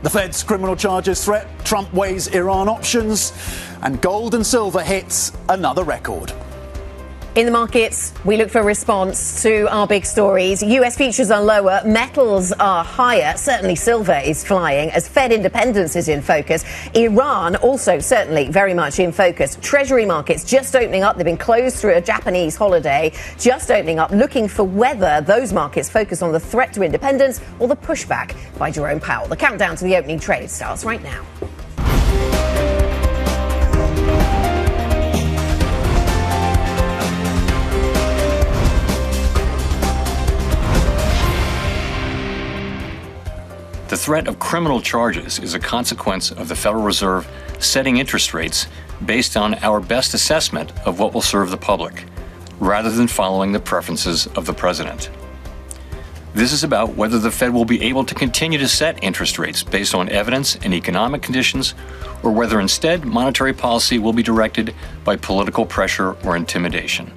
The Fed's criminal charges threat, Trump weighs Iran options, and gold and silver hits another record. In the markets, we look for a response to our big stories. US futures are lower, metals are higher. Certainly silver is flying as Fed independence is in focus. Iran also certainly very much in focus. Treasury markets just opening up. They've been closed through a Japanese holiday, just opening up, looking for whether those markets focus on the threat to independence or the pushback by Jerome Powell. The countdown to the opening trade starts right now. The threat of criminal charges is a consequence of the Federal Reserve setting interest rates based on our best assessment of what will serve the public, rather than following the preferences of the president. This is about whether the Fed will be able to continue to set interest rates based on evidence and economic conditions, or whether instead monetary policy will be directed by political pressure or intimidation.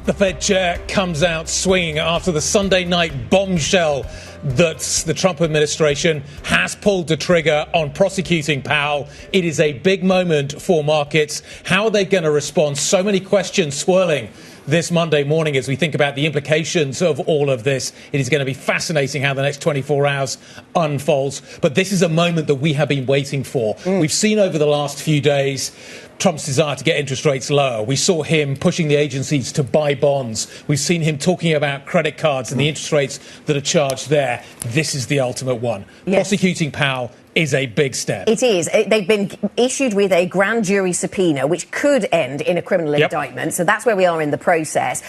The Fed chair comes out swinging after the Sunday night bombshell that the Trump administration has pulled the trigger on prosecuting Powell. It is a big moment for markets. How are they going to respond? So many questions swirling this Monday morning as we think about the implications of all of this. It is going to be fascinating how the next 24 hours unfolds. But this is a moment that we have been waiting for. We've seen over the last few days Trump's desire to get interest rates lower. We saw him pushing the agencies to buy bonds. We've seen him talking about credit cards and the interest rates that are charged there. This is the ultimate one. Yes. Prosecuting Powell is a big step. It is. They've been issued with a grand jury subpoena, which could end in a criminal indictment. So that's where we are in the process.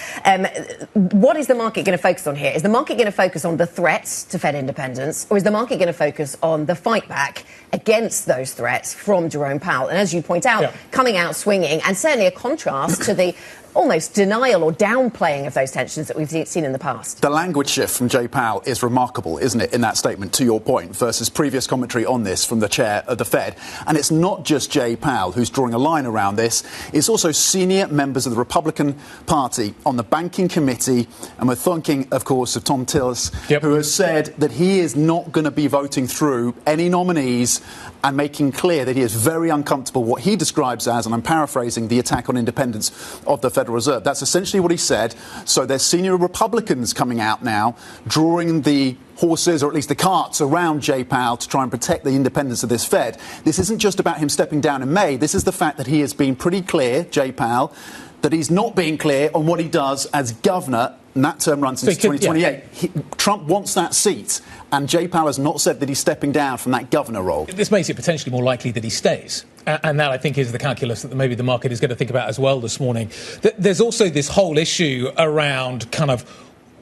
What is the market going to focus on here? Is the market going to focus on the threats to Fed independence, or is the market going to focus on the fight back against those threats from Jerome Powell? And as you point out, coming out swinging, and certainly a contrast to the almost denial or downplaying of those tensions that we've seen in the past. The language shift from Jay Powell is remarkable, isn't it, in that statement, to your point, versus previous commentary on this from the chair of the Fed. And it's not just Jay Powell who's drawing a line around this. It's also senior members of the Republican Party on the Banking Committee. And we're thinking, of course, of Tom Tillis, who has said that he is not going to be voting through any nominees, and making clear that he is very uncomfortable what he describes as, and I'm paraphrasing, the attack on independence of the Federal Reserve. That's essentially what he said. So there's senior Republicans coming out now, drawing the horses, or at least the carts, around Jay Powell to try and protect the independence of this Fed. This isn't just about him stepping down in May. This is the fact that he has been pretty clear, Jay Powell, that he's not being clear on what he does as governor, and that term runs until 2028. Trump wants that seat, and Jay Powell has not said that he's stepping down from that governor role. This makes it potentially more likely that he stays. And that, I think, is the calculus that maybe the market is going to think about as well this morning. There's also this whole issue around kind of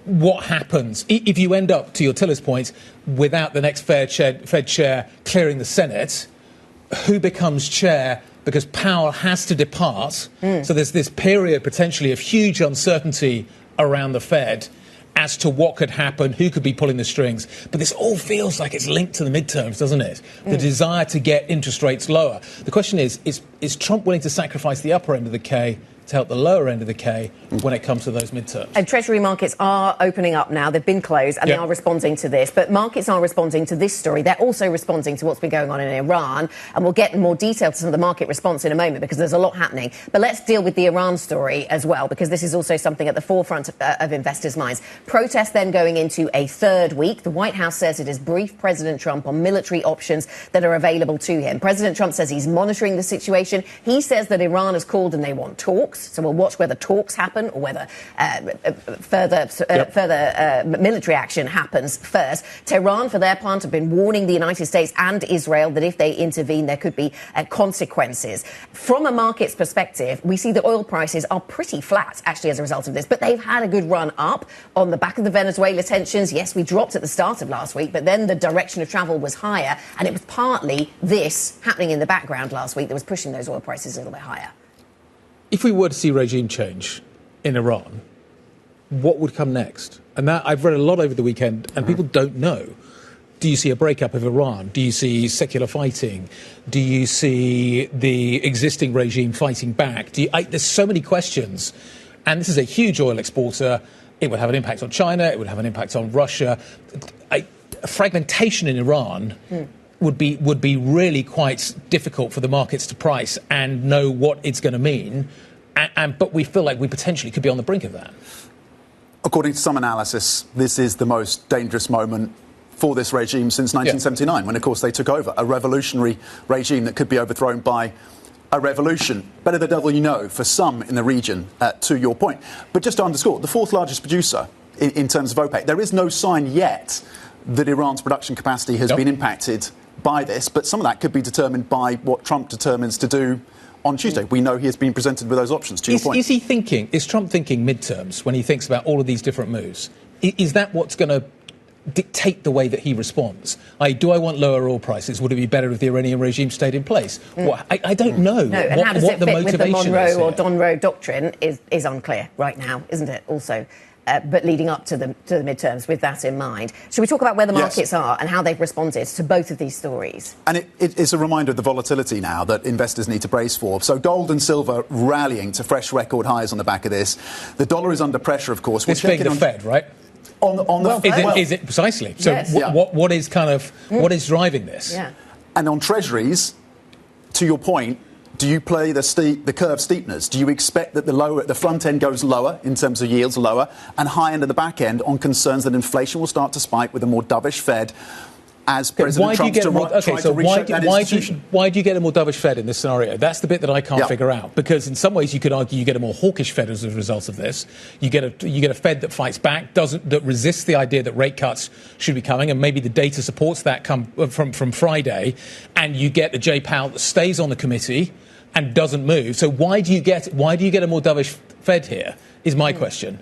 what happens if you end up, to your Tiller's point, without the next Fed chair clearing the Senate. Who becomes chair? Because Powell has to depart. So there's this period potentially of huge uncertainty around the Fed as to what could happen, who could be pulling the strings. But this all feels like it's linked to the midterms, doesn't it? The desire to get interest rates lower. The question is Trump willing to sacrifice the upper end of the K to help the lower end of the K when it comes to those midterms? And Treasury markets are opening up now. They've been closed and they are responding to this. But markets are responding to this story. They're also responding to what's been going on in Iran. And we'll get in more detail to some of the market response in a moment because there's a lot happening. But let's deal with the Iran story as well, because this is also something at the forefront of investors' minds. Protests then going into a third week. The White House says it has briefed President Trump on military options that are available to him. President Trump says he's monitoring the situation. He says that Iran has called and they want talks. So we'll watch whether talks happen or whether further military action happens first. Tehran, for their part, have been warning the United States and Israel that if they intervene, there could be consequences. From a market's perspective, we see the oil prices are pretty flat, actually, as a result of this. But they've had a good run up on the back of the Venezuela tensions. Yes, we dropped at the start of last week, but then the direction of travel was higher. And it was partly this happening in the background last week that was pushing those oil prices a little bit higher. If we were to see regime change in Iran, what would come next? And that I've read a lot over the weekend, and people don't know. Do you see a breakup of Iran? Do you see secular fighting? Do you see the existing regime fighting back? There's so many questions. And this is a huge oil exporter. It would have an impact on China. It would have an impact on Russia. fragmentation in Iran would be really quite difficult for the markets to price and know what it's going to mean. But we feel like we potentially could be on the brink of that. According to some analysis, this is the most dangerous moment for this regime since 1979, when, of course, they took over a revolutionary regime that could be overthrown by a revolution. Better the devil you know for some in the region, to your point. But just to underscore, the fourth largest producer in terms of OPEC, there is no sign yet that Iran's production capacity has been impacted by this, but some of that could be determined by what Trump determines to do on Tuesday. We know he has been presented with those options, to your point. Is Trump thinking midterms when he thinks about all of these different moves? Is that what's going to dictate the way that he responds? Do I want lower oil prices? Would it be better if the Iranian regime stayed in place? Well, I don't know. No, and how does it fit with the Monroe or Donroe doctrine is unclear right now, isn't it? Also, but leading up to the midterms, with that in mind, should we talk about where the markets are and how they've responded to both of these stories? And it's a reminder of the volatility now that investors need to brace for. So gold and silver rallying to fresh record highs on the back of this. The dollar is under pressure, of course. It's being the Fed, right? Is it precisely? So yes. What is driving this? Yeah. And on treasuries, to your point, do you play the curve steepness? Do you expect that the front end goes lower in terms of yields, lower, and high end of the back end on concerns that inflation will start to spike with a more dovish Fed as President Trump tries to reshape that institution? Why do you get a more dovish Fed in this scenario? That's the bit that I can't figure out. Because in some ways you could argue you get a more hawkish Fed as a result of this. You get a Fed that fights back, that resists the idea that rate cuts should be coming, and maybe the data supports that from Friday, and you get a Jay Powell that stays on the committee and doesn't move. So why do you get a more dovish Fed here? Is my question.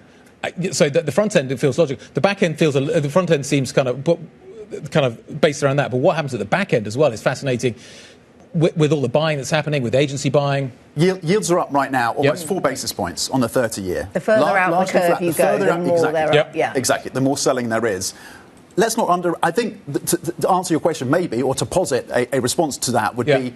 So the front end, it feels logical. The back end the front end seems kind of based around that. But what happens at the back end as well is fascinating with all the buying that's happening, with agency buying. Yields are up right now, almost 4 basis points on the 30-year. The further out the curve you go, the more they're up. Yeah. Exactly. The more selling there is. Let's not I think to answer your question, maybe, or to posit a response to that would be,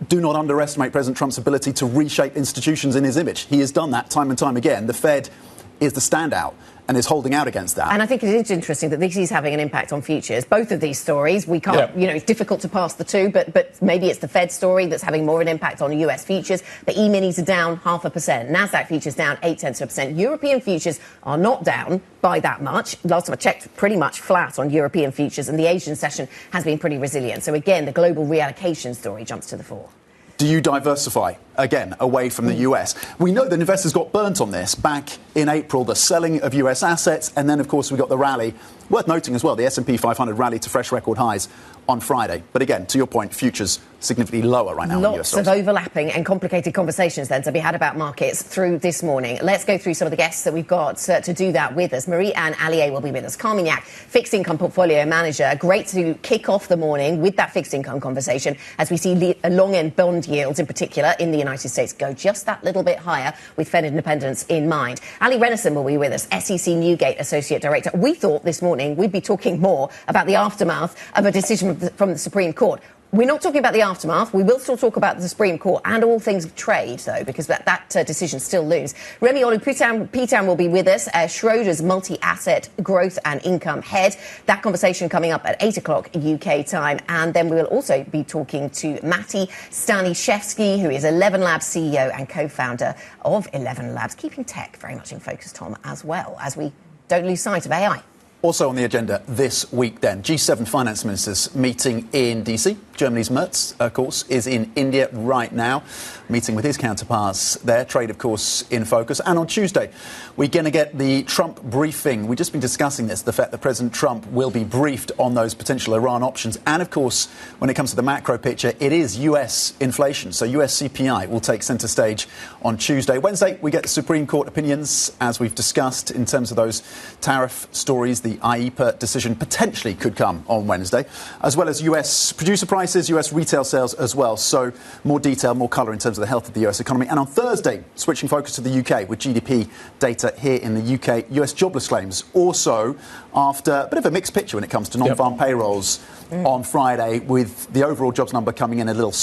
do not underestimate President Trump's ability to reshape institutions in his image. He has done that time and time again. The Fed is the standout and is holding out against that. And I think it is interesting that this is having an impact on futures. Both of these stories, we can't, it's difficult to pass the two, but maybe it's the Fed story that's having more of an impact on US futures. The E-minis are down 0.5%. NASDAQ futures down 0.8%. European futures are not down by that much. Last time I checked, pretty much flat on European futures, and the Asian session has been pretty resilient. So again, the global reallocation story jumps to the fore. Do you diversify, again, away from the US? We know that investors got burnt on this back in April, the selling of US assets, and then, of course, we got the rally. Worth noting as well, the S&P 500 rallied to fresh record highs on Friday. But again, to your point, futures significantly lower right now. Lots of overlapping and complicated conversations then to be had about markets through this morning. Let's go through some of the guests that we've got to do that with us. Marie-Anne Allier will be with us. Carmignac, fixed income portfolio manager. Great to kick off the morning with that fixed income conversation as we see long end bond yields in particular in the United States go just that little bit higher with Fed independence in mind. Ali Renison will be with us, SEC Newgate Associate Director. We thought this morning we'd be talking more about the aftermath of a decision from the Supreme Court. We're not talking about the aftermath. We will still talk about the Supreme Court and all things of trade, though, because that decision still looms. Remy Olupitan will be with us, Schroders multi-asset growth and income head. That conversation coming up at 8 o'clock UK time. And then we will also be talking to Matti Staniszewski, who is ElevenLabs CEO and co-founder of ElevenLabs, keeping tech very much in focus, Tom, as well, as we don't lose sight of AI. Also on the agenda this week then, G7 finance ministers meeting in DC. Germany's Merz, of course, is in India right now, meeting with his counterparts there. Trade, of course, in focus. And on Tuesday, we're going to get the Trump briefing. We've just been discussing this, the fact that President Trump will be briefed on those potential Iran options. And, of course, when it comes to the macro picture, it is US inflation. So US CPI will take centre stage on Tuesday. Wednesday, we get the Supreme Court opinions, as we've discussed, in terms of those tariff stories. The IEPA decision potentially could come on Wednesday, as well as US producer prices, US retail sales as well. So more detail, more colour in terms of the health of the US economy. And on Thursday, switching focus to the UK with GDP data here in the UK. US jobless claims also after a bit of a mixed picture when it comes to non-farm payrolls on Friday, with the overall jobs number coming in a little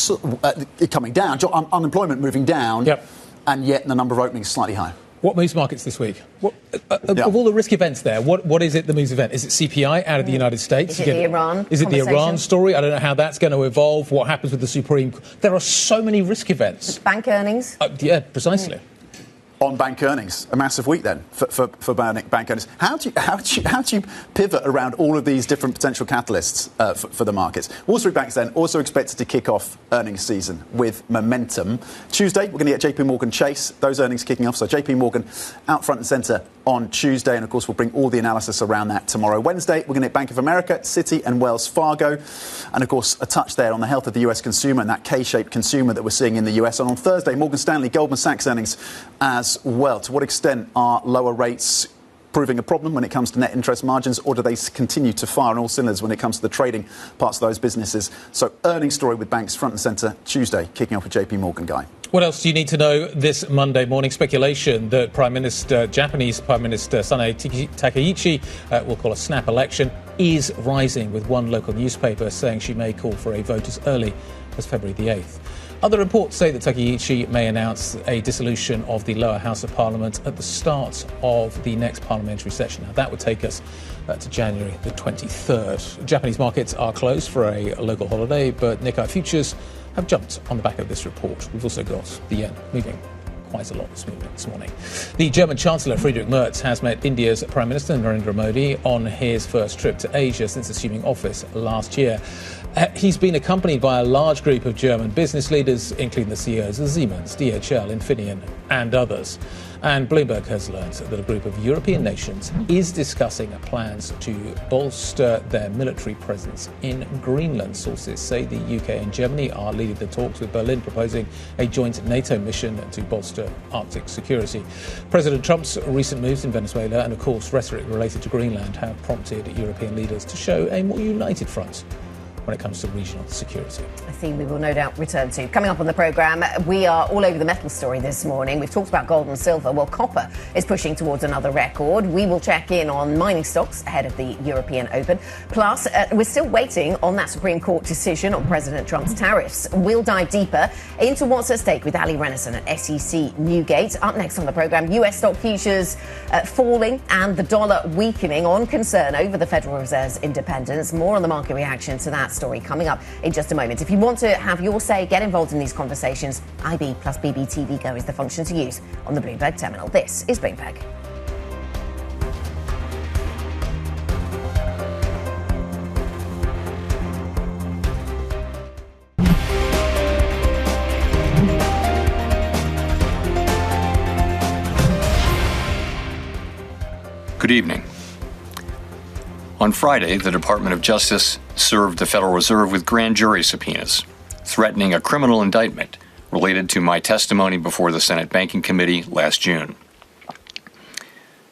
coming down, unemployment moving down, and yet the number of openings slightly higher. What moves markets this week? Of all the risk events there, what is it that moves event? Is it CPI out of the United States? Is it the Iran? Is it the Iran story? I don't know how that's going to evolve. What happens with the Supreme? There are so many risk events. Bank earnings? Yeah, precisely. On bank earnings, a massive week then for bank earnings. How do you pivot around all of these different potential catalysts for the markets? Wall Street banks then also expected to kick off earnings season with momentum. Tuesday, we're going to get JP Morgan Chase, those earnings kicking off. So JP Morgan out front and centre on Tuesday, and of course we'll bring all the analysis around that tomorrow. Wednesday, we're going to get Bank of America, Citi and Wells Fargo, and of course a touch there on the health of the US consumer and that K-shaped consumer that we're seeing in the US. And on Thursday, Morgan Stanley, Goldman Sachs earnings as well. To what extent are lower rates proving a problem when it comes to net interest margins, or do they continue to fire on all cylinders when it comes to the trading parts of those businesses? So earnings story with banks front and centre Tuesday, kicking off with JP Morgan. Guy. What else do you need to know this Monday morning? Speculation that Japanese Prime Minister Sanae Takaichi will call a snap election is rising, with one local newspaper saying she may call for a vote as early as February the 8th. Other reports say that Takaichi may announce a dissolution of the lower house of parliament at the start of the next parliamentary session. Now, that would take us to January the 23rd. Japanese markets are closed for a local holiday, but Nikkei futures have jumped on the back of this report. We've also got the yen moving quite a lot this morning. The German Chancellor Friedrich Merz has met India's Prime Minister Narendra Modi on his first trip to Asia since assuming office last year. He's been accompanied by a large group of German business leaders, including the CEOs of Siemens, DHL, Infineon and others. And Bloomberg has learned that a group of European nations is discussing plans to bolster their military presence in Greenland. Sources say the UK and Germany are leading the talks, with Berlin proposing a joint NATO mission to bolster Arctic security. President Trump's recent moves in Venezuela and, of course, rhetoric related to Greenland have prompted European leaders to show a more united front when it comes to regional security. A theme we will no doubt return to. Coming up on the programme, we are all over the metal story this morning. We've talked about gold and silver. Well, copper is pushing towards another record. We will check in on mining stocks ahead of the European Open. Plus, we're still waiting on that Supreme Court decision on President Trump's tariffs. We'll dive deeper into what's at stake with Ali Renison at SEC Newgate. Up next on the programme, US stock futures falling and the dollar weakening on concern over the Federal Reserve's independence. More on the market reaction to that story coming up in just a moment. If you want to have your say, get involved in these conversations, IB plus BBTV Go is the function to use on the Bloomberg terminal. This is Bloomberg. Good evening. On Friday, the Department of Justice served the Federal Reserve with grand jury subpoenas, threatening a criminal indictment related to my testimony before the Senate Banking Committee last June.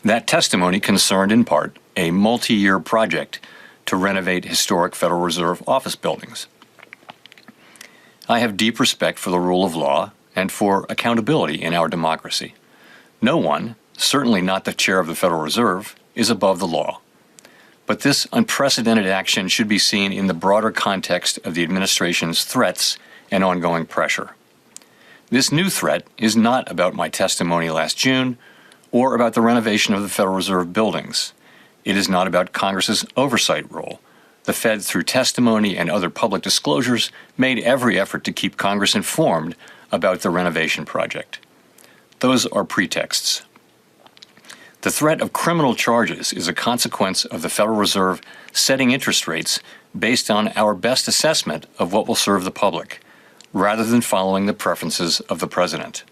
That testimony concerned, in part, a multi-year project to renovate historic Federal Reserve office buildings. I have deep respect for the rule of law and for accountability in our democracy. No one, certainly not the chair of the Federal Reserve, is above the law. But this unprecedented action should be seen in the broader context of the administration's threats and ongoing pressure. This new threat is not about my testimony last June or about the renovation of the Federal Reserve buildings. It is not about Congress's oversight role. The Fed, through testimony and other public disclosures, made every effort to keep Congress informed about the renovation project. Those are pretexts. The threat of criminal charges is a consequence of the Federal Reserve setting interest rates based on our best assessment of what will serve the public, rather than following the preferences of the president.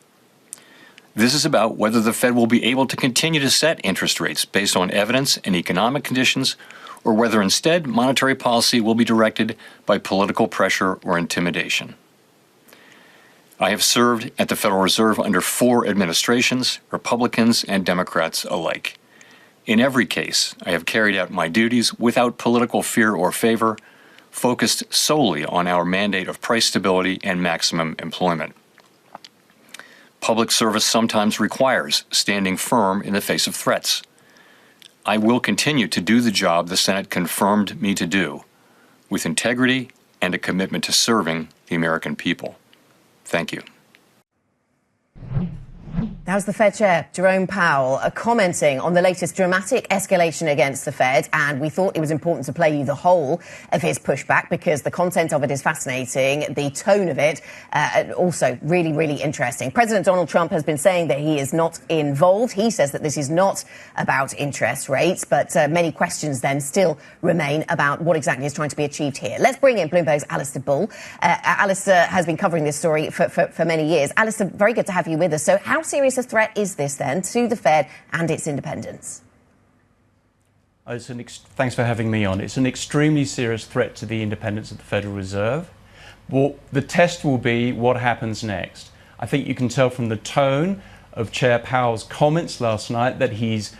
This is about whether the Fed will be able to continue to set interest rates based on evidence and economic conditions, or whether instead monetary policy will be directed by political pressure or intimidation. I have served at the Federal Reserve under 4 administrations, Republicans and Democrats alike. In every case, I have carried out my duties without political fear or favor, focused solely on our mandate of price stability and maximum employment. Public service sometimes requires standing firm in the face of threats. I will continue to do the job the Senate confirmed me to do, with integrity and a commitment to serving the American people. Thank you. That was the Fed Chair, Jerome Powell, commenting on the latest dramatic escalation against the Fed. And we thought it was important to play you the whole of his pushback because the content of it is fascinating. The tone of it also really, really interesting. President Donald Trump has been saying that he is not involved. He says that this is not about interest rates. But many questions then still remain about what exactly is trying to be achieved here. Let's bring in Bloomberg's Alistair Bull. Alistair has been covering this story for many years. Alistair, very good to have you with us. So how serious a threat is this then to the Fed and its independence? Thanks for having me on. It's an extremely serious threat to the independence of the Federal Reserve. Well, the test will be what happens next. I think you can tell from the tone of Chair Powell's comments last night that he's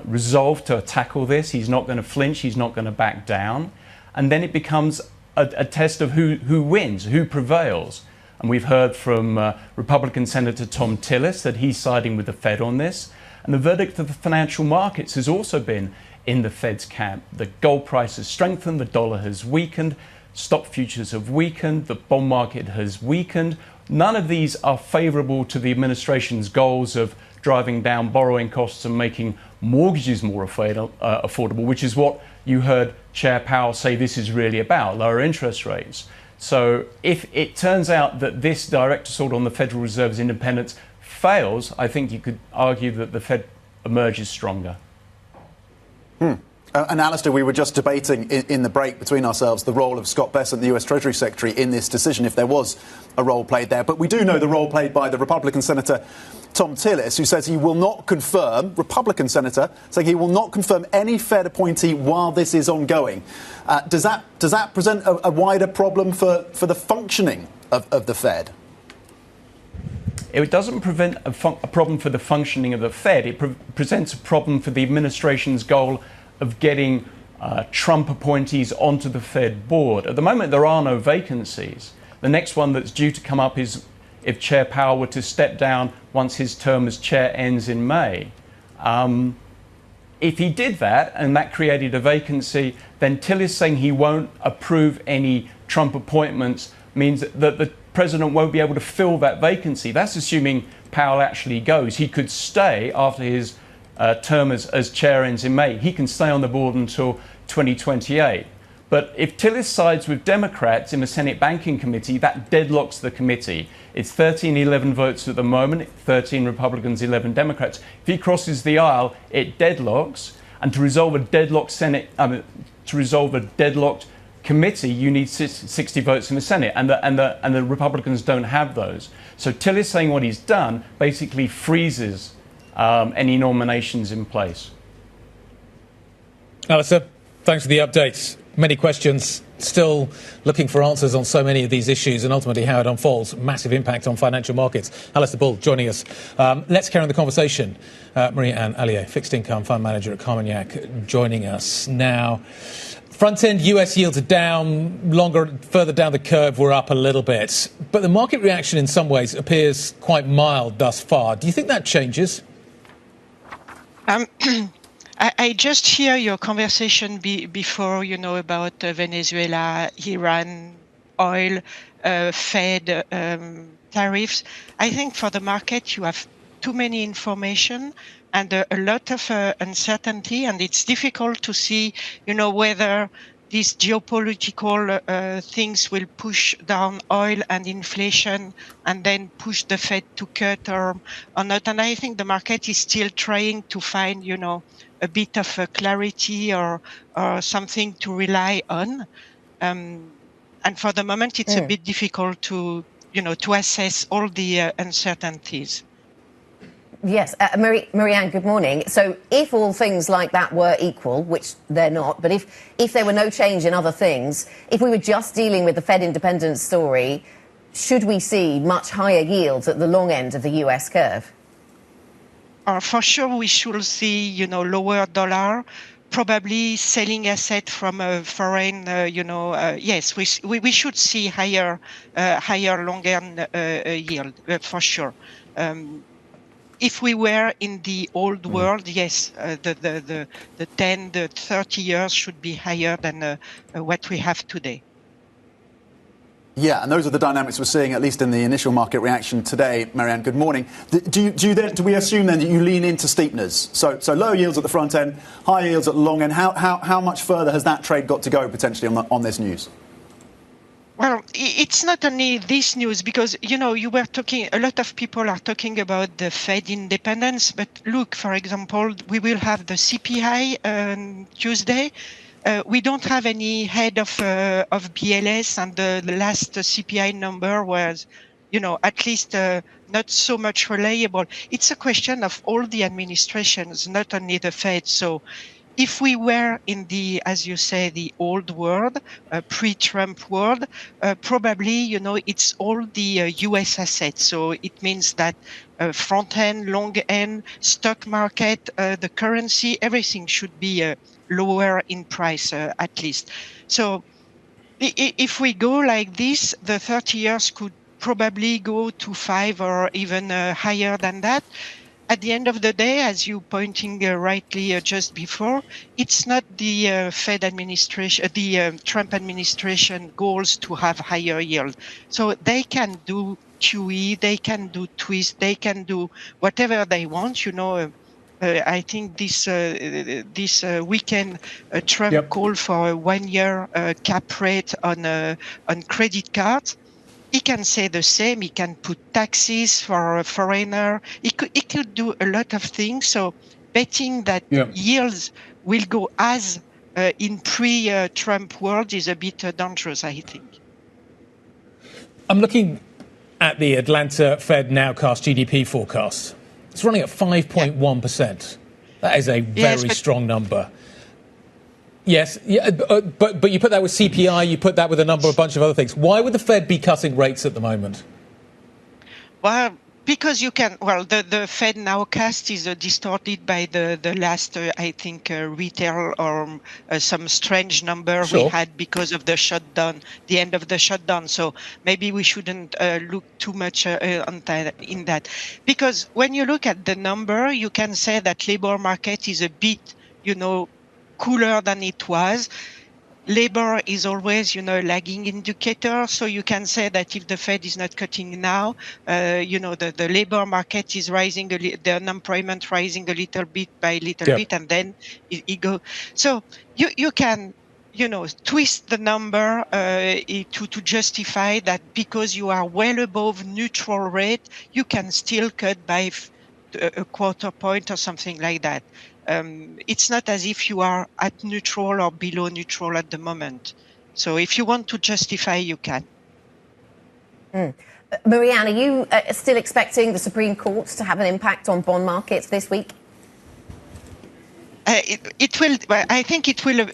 resolved to tackle this. He's not going to flinch. He's not going to back down. And then it becomes a test of who wins, who prevails. And we've heard from Republican Senator Tom Tillis that he's siding with the Fed on this. And the verdict of the financial markets has also been in the Fed's camp. The gold price has strengthened, the dollar has weakened, stock futures have weakened, the bond market has weakened. None of these are favourable to the administration's goals of driving down borrowing costs and making mortgages more affordable, which is what you heard Chair Powell say this is really about, lower interest rates. So if it turns out that this direct assault on the Federal Reserve's independence fails, I think you could argue that the Fed emerges stronger. And Alistair, we were just debating in the break between ourselves the role of Scott Bessent, the US Treasury Secretary, in this decision, if there was a role played there. But we do know the role played by the Republican Senator Tom Tillis, who says he will not confirm, Republican Senator, saying he will not confirm any Fed appointee while this is ongoing. Does that present a wider problem for the functioning of the Fed? It doesn't prevent a problem for the functioning of the Fed. It presents a problem for the administration's goal of getting Trump appointees onto the Fed board. At the moment, there are no vacancies. The next one that's due to come up is if Chair Powell were to step down once his term as chair ends in May. If he did that and that created a vacancy, then Tillis saying he won't approve any Trump appointments means that the president won't be able to fill that vacancy. That's assuming Powell actually goes. He could stay after his term as chair ends in May. He can stay on the board until 2028. But if Tillis sides with Democrats in the Senate Banking Committee, that deadlocks the committee. It's 13-11 votes at the moment, 13 Republicans, 11 Democrats. If he crosses the aisle, it deadlocks. And to resolve a deadlocked committee, you need 60 votes in the Senate, and the Republicans don't have those. So Tillis saying what he's done basically freezes any nominations in place. Alistair, thanks for the updates. Many questions, still looking for answers on so many of these issues and ultimately how it unfolds. Massive impact on financial markets. Alistair Bull joining us. Let's carry on the conversation. Marie-Anne Allier, fixed income fund manager at Carmignac, joining us now. Front-end US yields are down, further down the curve we're up a little bit. But the market reaction in some ways appears quite mild thus far. Do you think that changes? I just hear your conversation before, about Venezuela, Iran, oil, Fed, tariffs. I think for the market, you have too many information and a lot of uncertainty, and it's difficult to see, whether these geopolitical things will push down oil and inflation and then push the Fed to cut or not. And I think the market is still trying to find, a bit of clarity or something to rely on. And for the moment, it's a bit difficult to assess all the uncertainties. Yes, Marie-Anne, good morning. So if all things like that were equal, which they're not, but if there were no change in other things, if we were just dealing with the Fed independence story, should we see much higher yields at the long end of the US curve? For sure, we should see, lower dollar, probably selling asset from a foreign, yes, we should see higher long-end yield, for sure. If we were in the old world, yes, the 10, the 30 years should be higher than what we have today. Yeah, and those are the dynamics we're seeing, at least in the initial market reaction today. Marianne, good morning. Do we assume then that you lean into steepeners? So low yields at the front end, high yields at the long end. How much further has that trade got to go potentially on this news? Well, it's not only this news, because, you were talking, a lot of people are talking about the Fed independence. But look, for example, we will have the CPI Tuesday. We don't have any head of BLS, and the last CPI number was, at least not so much reliable. It's a question of all the administrations, not only the Fed. So if we were in the, as you say, the old world, pre-Trump world, probably, it's all the US assets. So it means that front end, long end, stock market, the currency, everything should be lower in price, at least. So if we go like this, the 30 years could probably go to 5 or even higher than that. At the end of the day, as you pointing rightly just before, it's not the Fed administration, the Trump administration goals to have higher yield. So they can do QE, they can do twist, they can do whatever they want. I think this weekend, Trump called for a 1 year cap rate on credit cards. He can say the same. He can put taxes for a foreigner. He could do a lot of things. So betting that yields will go as in pre-Trump world is a bit dangerous, I think. I'm looking at the Atlanta Fed nowcast GDP forecast. It's running at 5.1%. That is a very strong number. Yes, but you put that with CPI, you put that with a bunch of other things. Why would the Fed be cutting rates at the moment? Well, because the Fed nowcast is distorted by the last, I think, retail or some strange number we had because of the shutdown, the end of the shutdown. So maybe we shouldn't look too much in that. Because when you look at the number, you can say that labor market is a bit, cooler than it was. Labor is always, lagging indicator. So you can say that if the Fed is not cutting now, the labor market is rising, the unemployment rising a little bit by little bit, and then it go. So you can, twist the number to justify that because you are well above neutral rate, you can still cut by a quarter point or something like that. It's not as if you are at neutral or below neutral at the moment. So if you want to justify, you can. Marianne, are you still expecting the Supreme Court to have an impact on bond markets this week? It will. I think it will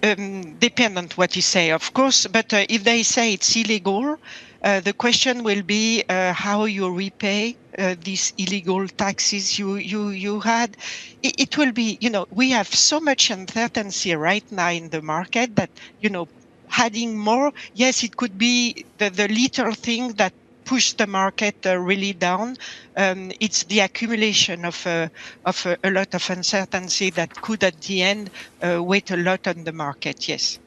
depend on what you say, of course. But if they say it's illegal, the question will be how you repay these illegal taxes you had. It will be, we have so much uncertainty right now in the market that, adding more, yes, it could be the little thing that push the market really down. It's the accumulation of a lot of uncertainty that could, at the end, weigh a lot on the market. Yes.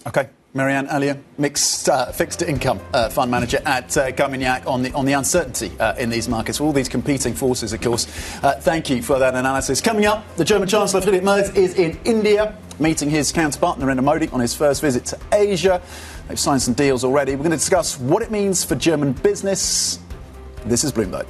Okay, Marianne Allier, mixed fixed income fund manager at Carmignac on the uncertainty in these markets, all these competing forces, of course. Thank you for that analysis. Coming up, the German Chancellor Friedrich Merz is in India, meeting his counterpart Narendra Modi on his first visit to Asia. They've signed some deals already. We're going to discuss what it means for German business. This is Bloomberg.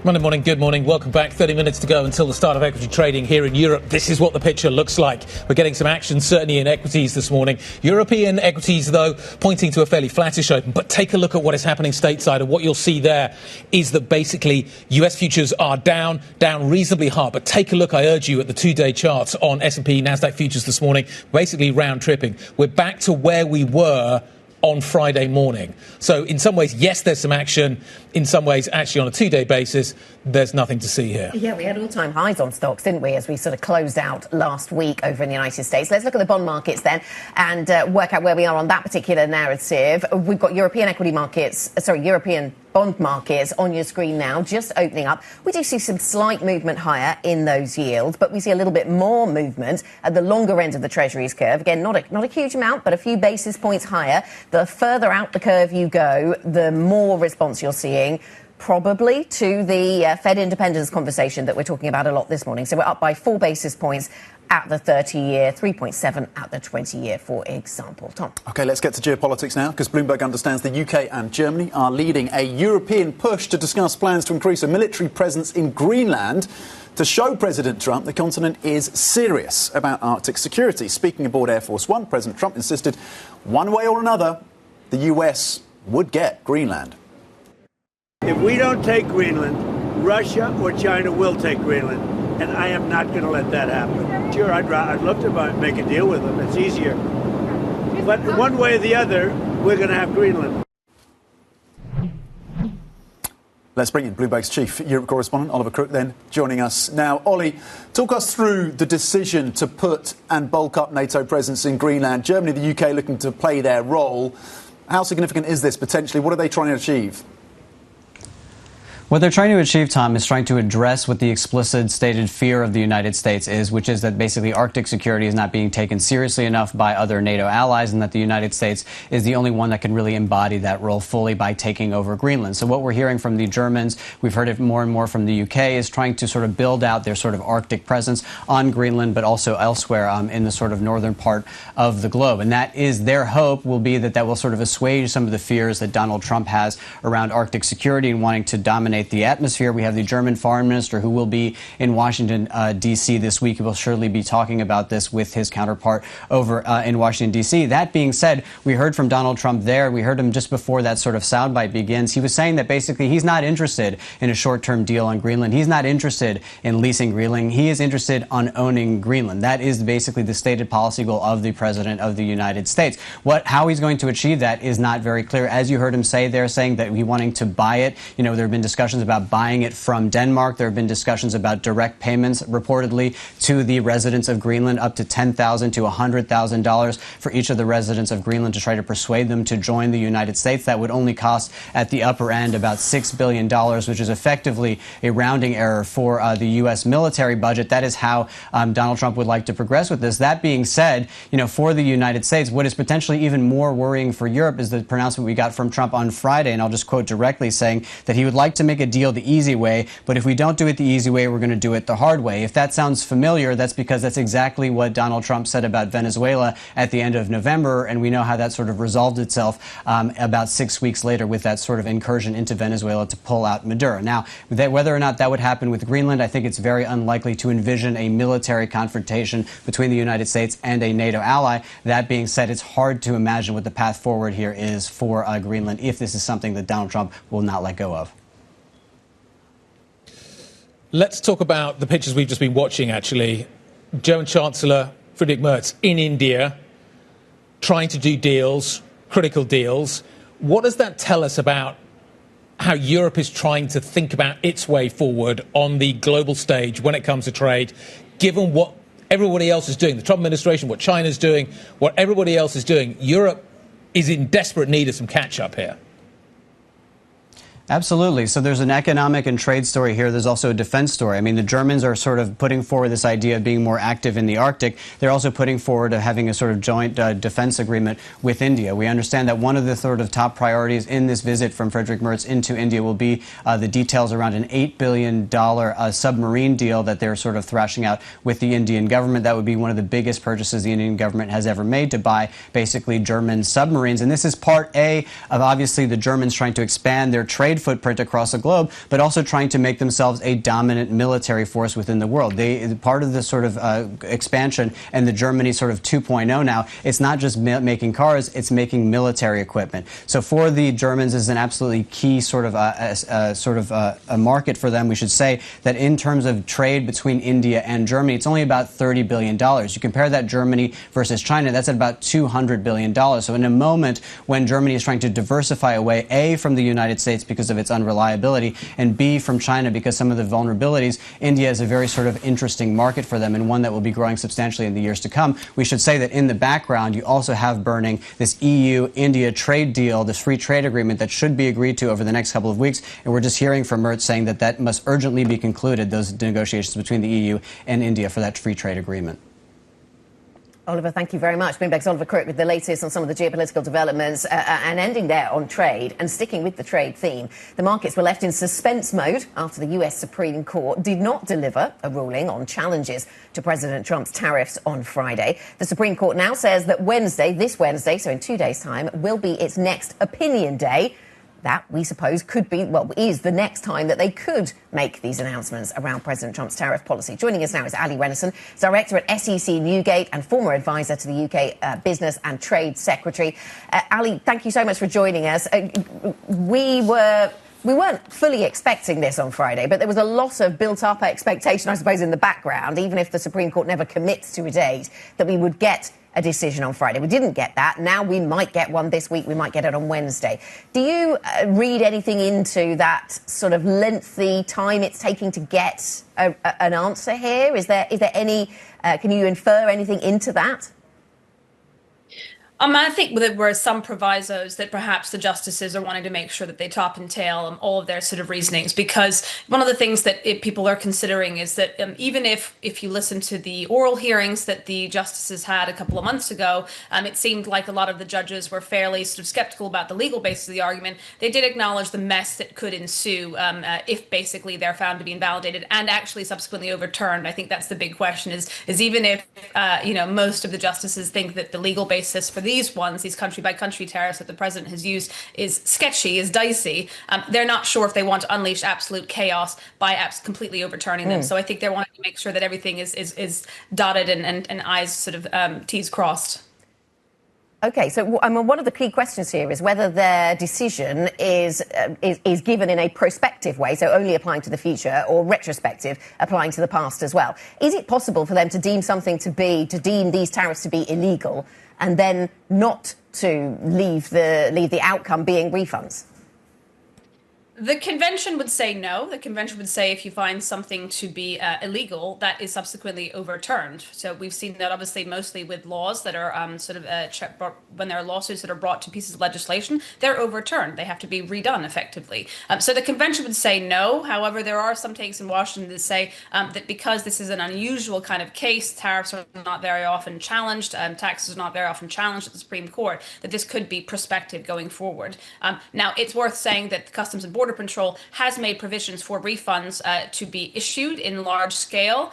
Monday morning, good morning. Welcome back. 30 minutes to go until the start of equity trading here in Europe. This is what the picture looks like. We're getting some action, certainly in equities this morning. European equities, though, pointing to a fairly flattish open. But take a look at what is happening stateside. And what you'll see there is that basically US futures are down reasonably hard. But take a look, I urge you, at the two-day charts on S&P, NASDAQ futures this morning, basically round tripping. We're back to where we were on Friday morning. So in some ways, yes, there's some action. In some ways, actually, on a two-day basis, there's nothing to see here. Yeah, we had all-time highs on stocks, didn't we, as we sort of closed out last week over in the United States. Let's look at the bond markets then and work out where we are on that particular narrative. We've got European bond markets on your screen now, just opening up. We do see some slight movement higher in those yields, but we see a little bit more movement at the longer end of the Treasuries curve. Again, not a huge amount, but a few basis points higher. The further out the curve you go, the more response you're seeing, probably to the Fed independence conversation that we're talking about a lot this morning. So we're up by 4 basis points at the 30-year, 3.7 at the 20-year, for example. Tom. OK, let's get to geopolitics now, because Bloomberg understands the UK and Germany are leading a European push to discuss plans to increase a military presence in Greenland to show President Trump the continent is serious about Arctic security. Speaking aboard Air Force One, President Trump insisted one way or another, the US would get Greenland. If we don't take Greenland, Russia or China will take Greenland, and I am not going to let that happen. Sure, I'd love to make a deal with them. It's easier. But one way or the other, we're going to have Greenland. Let's bring in Bloomberg's chief Europe correspondent, Oliver Crook, then joining us now. Ollie, talk us through the decision to put and bulk up NATO presence in Greenland. Germany, the UK looking to play their role. How significant is this potentially? What are they trying to achieve? What they're trying to achieve, Tom, is trying to address what the explicit stated fear of the United States is, which is that basically Arctic security is not being taken seriously enough by other NATO allies, and that the United States is the only one that can really embody that role fully by taking over Greenland. So what we're hearing from the Germans, we've heard it more and more from the UK, is trying to sort of build out their sort of Arctic presence on Greenland, but also elsewhere in the sort of northern part of the globe. And that is their hope will be that will sort of assuage some of the fears that Donald Trump has around Arctic security and wanting to dominate the atmosphere. We have the German foreign minister who will be in Washington, D.C. this week. He will surely be talking about this with his counterpart over in Washington, D.C. That being said, we heard from Donald Trump there. We heard him just before that sort of soundbite begins. He was saying that basically he's not interested in a short-term deal on Greenland. He's not interested in leasing Greenland. He is interested on owning Greenland. That is basically the stated policy goal of the President of the United States. How he's going to achieve that is not very clear. As you heard him say there, saying that he's wanting to buy it. You know, there have been discussions about buying it from Denmark. There have been discussions about direct payments reportedly to the residents of Greenland, up to $10,000 to $100,000 for each of the residents of Greenland to try to persuade them to join the United States. That would only cost at the upper end about $6 billion, which is effectively a rounding error for the U.S. military budget. That is how Donald Trump would like to progress with this. That being said, you know, for the United States, what is potentially even more worrying for Europe is the pronouncement we got from Trump on Friday, and I'll just quote directly, saying that he would like to make a deal the easy way, but if we don't do it the easy way, we're going to do it the hard way. If that sounds familiar, that's because that's exactly what Donald Trump said about Venezuela at the end of November, and we know how that sort of resolved itself about 6 weeks later with that sort of incursion into Venezuela to pull out Maduro. Now, whether or not that would happen with Greenland, I think it's very unlikely to envision a military confrontation between the United States and a NATO ally. That being said, it's hard to imagine what the path forward here is for Greenland if this is something that Donald Trump will not let go of. Let's talk about the pictures we've just been watching, actually. German Chancellor Friedrich Merz in India, trying to do deals, critical deals. What does that tell us about how Europe is trying to think about its way forward on the global stage when it comes to trade, given what everybody else is doing, the Trump administration, what China's doing, what everybody else is doing? Europe is in desperate need of some catch-up here. Absolutely. So there's an economic and trade story here. There's also a defense story. I mean, the Germans are sort of putting forward this idea of being more active in the Arctic. They're also putting forward having a sort of joint defense agreement with India. We understand that one of the sort of top priorities in this visit from Friedrich Merz into India will be the details around an $8 billion submarine deal that they're sort of thrashing out with the Indian government. That would be one of the biggest purchases the Indian government has ever made, to buy basically German submarines. And this is part A of obviously the Germans trying to expand their trade trade footprint across the globe, but also trying to make themselves a dominant military force within the world. Part of this sort of expansion and the Germany sort of 2.0 now, it's not just making cars, it's making military equipment. So for the Germans is an absolutely key sort of a market for them. We should say that in terms of trade between India and Germany, it's only about $30 billion. You compare that Germany versus China, that's at about $200 billion. So in a moment when Germany is trying to diversify away, A, from the United States because of its unreliability, and B, from China because some of the vulnerabilities, India is a very sort of interesting market for them and one that will be growing substantially in the years to come. We should say that in the background, you also have burning this EU-India trade deal, this free trade agreement that should be agreed to over the next couple of weeks. And we're just hearing from Mertz saying that that must urgently be concluded, those negotiations between the EU and India for that free trade agreement. Oliver, thank you very much. Bloomberg's Oliver Crook with the latest on some of the geopolitical developments and ending there on trade and sticking with the trade theme. The markets were left in suspense mode after the US Supreme Court did not deliver a ruling on challenges to President Trump's tariffs on Friday. The Supreme Court now says that this Wednesday, so in 2 days' time, will be its next opinion day. That, we suppose, could be, is the next time that they could make these announcements around President Trump's tariff policy. Joining us now is Ali Renison, Director at SEC Newgate and former advisor to the UK Business and Trade Secretary. Ali, thank you so much for joining us. We weren't fully expecting this on Friday, but there was a lot of built-up expectation, I suppose, in the background, even if the Supreme Court never commits to a date, that we would get a decision on Friday. We didn't get that. Now we might get one this week. We might get it on Wednesday. Do you read anything into that sort of lengthy time it's taking to get an answer here? Is there any, can you infer anything into that? I think there were some provisos that perhaps the justices are wanting to make sure that they top and tail all of their sort of reasonings, because one of the things that people are considering is that even if you listen to the oral hearings that the justices had a couple of months ago, it seemed like a lot of the judges were fairly sort of skeptical about the legal basis of the argument. They did acknowledge the mess that could ensue if basically they're found to be invalidated and actually subsequently overturned. I think that's the big question is even if, most of the justices think that the legal basis for these country-by-country tariffs that the president has used is sketchy, is dicey. They're not sure if they want to unleash absolute chaos by completely overturning them. So I think they're wanting to make sure that everything is dotted and I's sort of T's crossed. OK, so one of the key questions here is whether their decision is given in a prospective way, so only applying to the future, or retrospective, applying to the past as well. Is it possible for them to deem deem these tariffs to be illegal and then not to leave the outcome being refunds? The convention would say no. The convention would say if you find something to be illegal, that is subsequently overturned. So we've seen that obviously mostly with laws that are when there are lawsuits that are brought to pieces of legislation, they're overturned. They have to be redone effectively. So the convention would say no. However, there are some takes in Washington that say that because this is an unusual kind of case, tariffs are not very often challenged, taxes are not very often challenged at the Supreme Court, that this could be prospective going forward. Now, it's worth saying that the Customs and Border Control has made provisions for refunds to be issued in large scale.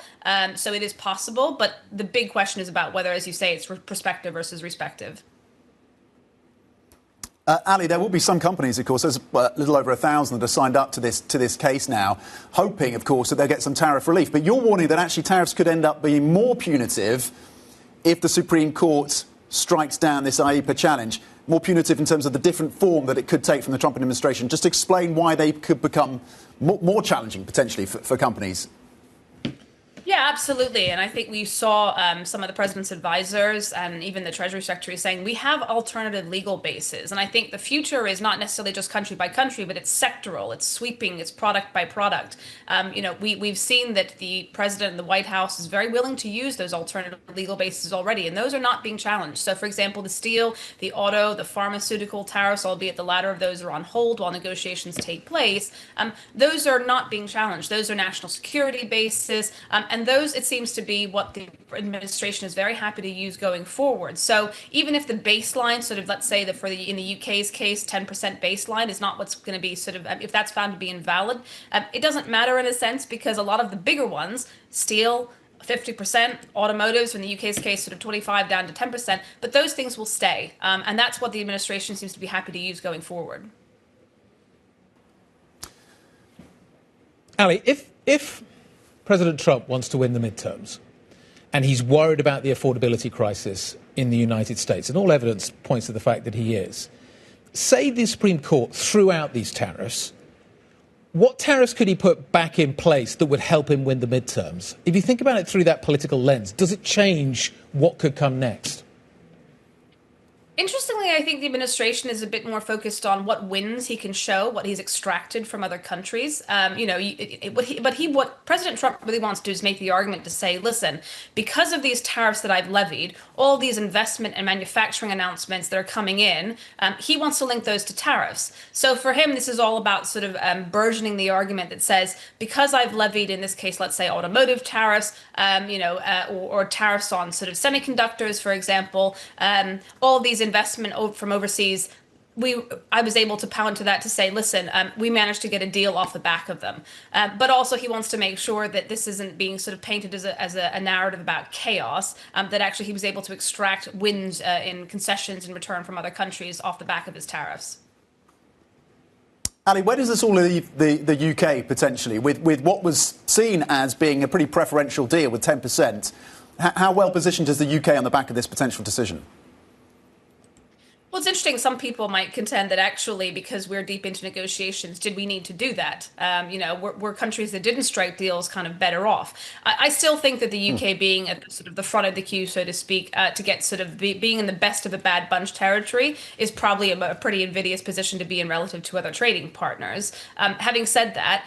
So it is possible. But the big question is about whether, as you say, it's prospective versus respective. Ali, there will be some companies, of course, there's a little over 1,000 that are signed up to this case now, hoping, of course, that they'll get some tariff relief. But you're warning that actually tariffs could end up being more punitive if the Supreme Court strikes down this IEEPA challenge. More punitive in terms of the different form that it could take from the Trump administration. Just explain why they could become more challenging, potentially, for companies. Yeah, absolutely. And I think we saw some of the president's advisors and even the Treasury Secretary saying we have alternative legal bases. And I think the future is not necessarily just country by country, but it's sectoral, it's sweeping, it's product by product. We've seen that the president and the White House is very willing to use those alternative legal bases already, and those are not being challenged. So, for example, the steel, the auto, the pharmaceutical tariffs, albeit the latter of those are on hold while negotiations take place, those are not being challenged. Those are national security bases. And those, it seems to be what the administration is very happy to use going forward. So even if the baseline sort of, let's say that in the UK's case, 10% baseline is not what's going to be sort of, if that's found to be invalid, it doesn't matter in a sense because a lot of the bigger ones, steel, 50%, automotives, in the UK's case, sort of 25 down to 10%, but those things will stay. And that's what the administration seems to be happy to use going forward. Ali, if President Trump wants to win the midterms and he's worried about the affordability crisis in the United States, and all evidence points to the fact that he is, say the Supreme Court threw out these tariffs, what tariffs could he put back in place that would help him win the midterms? If you think about it through that political lens, does it change what could come next? Interestingly, I think the administration is a bit more focused on what wins he can show, what he's extracted from other countries. What President Trump really wants to do is make the argument to say, listen, because of these tariffs that I've levied, all these investment and manufacturing announcements that are coming in, he wants to link those to tariffs. So for him, this is all about sort of burgeoning the argument that says, because I've levied, in this case, let's say automotive tariffs, or tariffs on sort of semiconductors, for example, all these investment from overseas, I was able to pound to that to say, listen, we managed to get a deal off the back of them. But also he wants to make sure that this isn't being sort of painted as a narrative about chaos, that actually he was able to extract wins in concessions in return from other countries off the back of his tariffs. Ali, where does this all leave the UK potentially with what was seen as being a pretty preferential deal with 10%? How well positioned is the UK on the back of this potential decision? Well, it's interesting. Some people might contend that actually, because we're deep into negotiations, did we need to do that? Were countries that didn't strike deals kind of better off? I still think that the UK being at sort of the front of the queue, so to speak, to get sort of being in the best of a bad bunch territory is probably a pretty invidious position to be in relative to other trading partners. Having said that,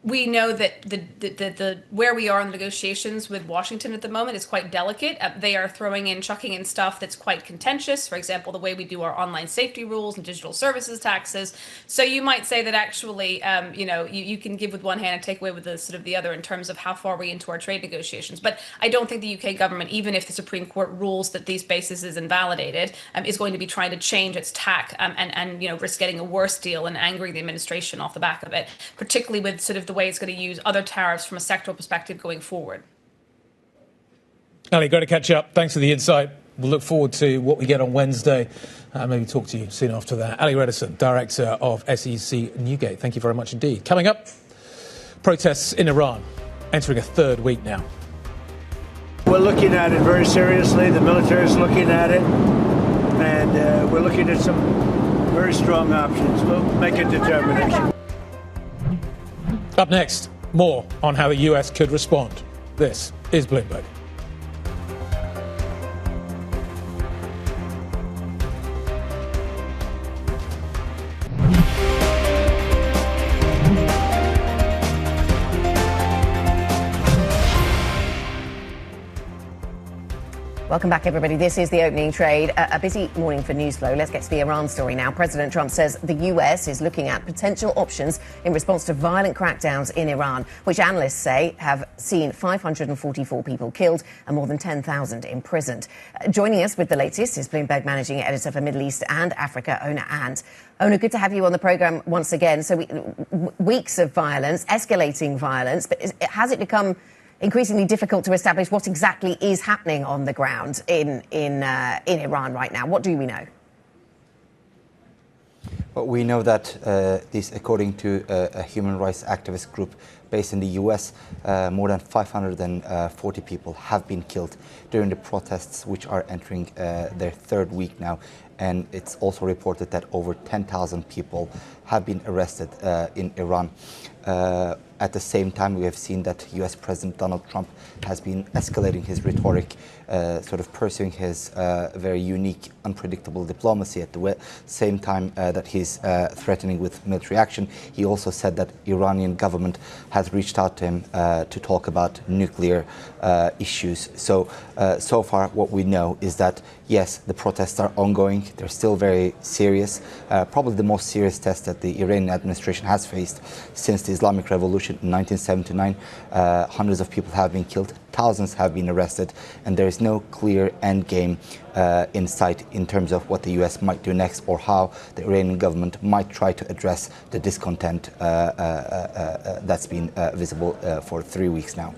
we know that the where we are in the negotiations with Washington at the moment is quite delicate. They are chucking in stuff that's quite contentious. For example, the way we do our online safety rules and digital services taxes. So you might say that actually, you can give with one hand and take away with the other in terms of how far we're into our trade negotiations. But I don't think the UK government, even if the Supreme Court rules that these bases is invalidated, is going to be trying to change its tack and risk getting a worse deal and angering the administration off the back of it, particularly with sort of the way it's going to use other tariffs from a sectoral perspective going forward. Ali, great to catch up. Thanks for the insight. We'll look forward to what we get on Wednesday. Maybe talk to you soon after that. Ali Redison, Director of SEC Newgate. Thank you very much indeed. Coming up, protests in Iran entering a third week now. We're looking at it very seriously. The military is looking at it. And we're looking at some very strong options. We'll make a determination. Up next, more on how the US could respond. This is Bloomberg. Welcome back, everybody. This is the opening trade. A busy morning for news flow. Let's get to the Iran story now. President Trump says the US is looking at potential options in response to violent crackdowns in Iran, which analysts say have seen 544 people killed and more than 10,000 imprisoned. Joining us with the latest is Bloomberg Managing Editor for Middle East and Africa, Ona Ant. Ona, good to have you on the programme once again. So weeks of violence, escalating violence, but has it become increasingly difficult to establish what exactly is happening on the ground in Iran right now? What do we know? Well, we know that this, according to a human rights activist group based in the US, more than 540 people have been killed during the protests, which are entering their third week now. And it's also reported that over 10,000 people have been arrested in Iran. At the same time, we have seen that US President Donald Trump has been escalating his rhetoric, sort of pursuing his very unique, unpredictable diplomacy. At the same time that he's threatening with military action, he also said that Iranian government has reached out to him to talk about nuclear issues. So far, what we know is that, yes, the protests are ongoing. They're still very serious, probably the most serious test that the Iranian administration has faced since the Islamic Revolution in 1979. Hundreds of people have been killed, thousands have been arrested, and there is no clear end game in sight in terms of what the US might do next or how the Iranian government might try to address the discontent that's been visible for 3 weeks now.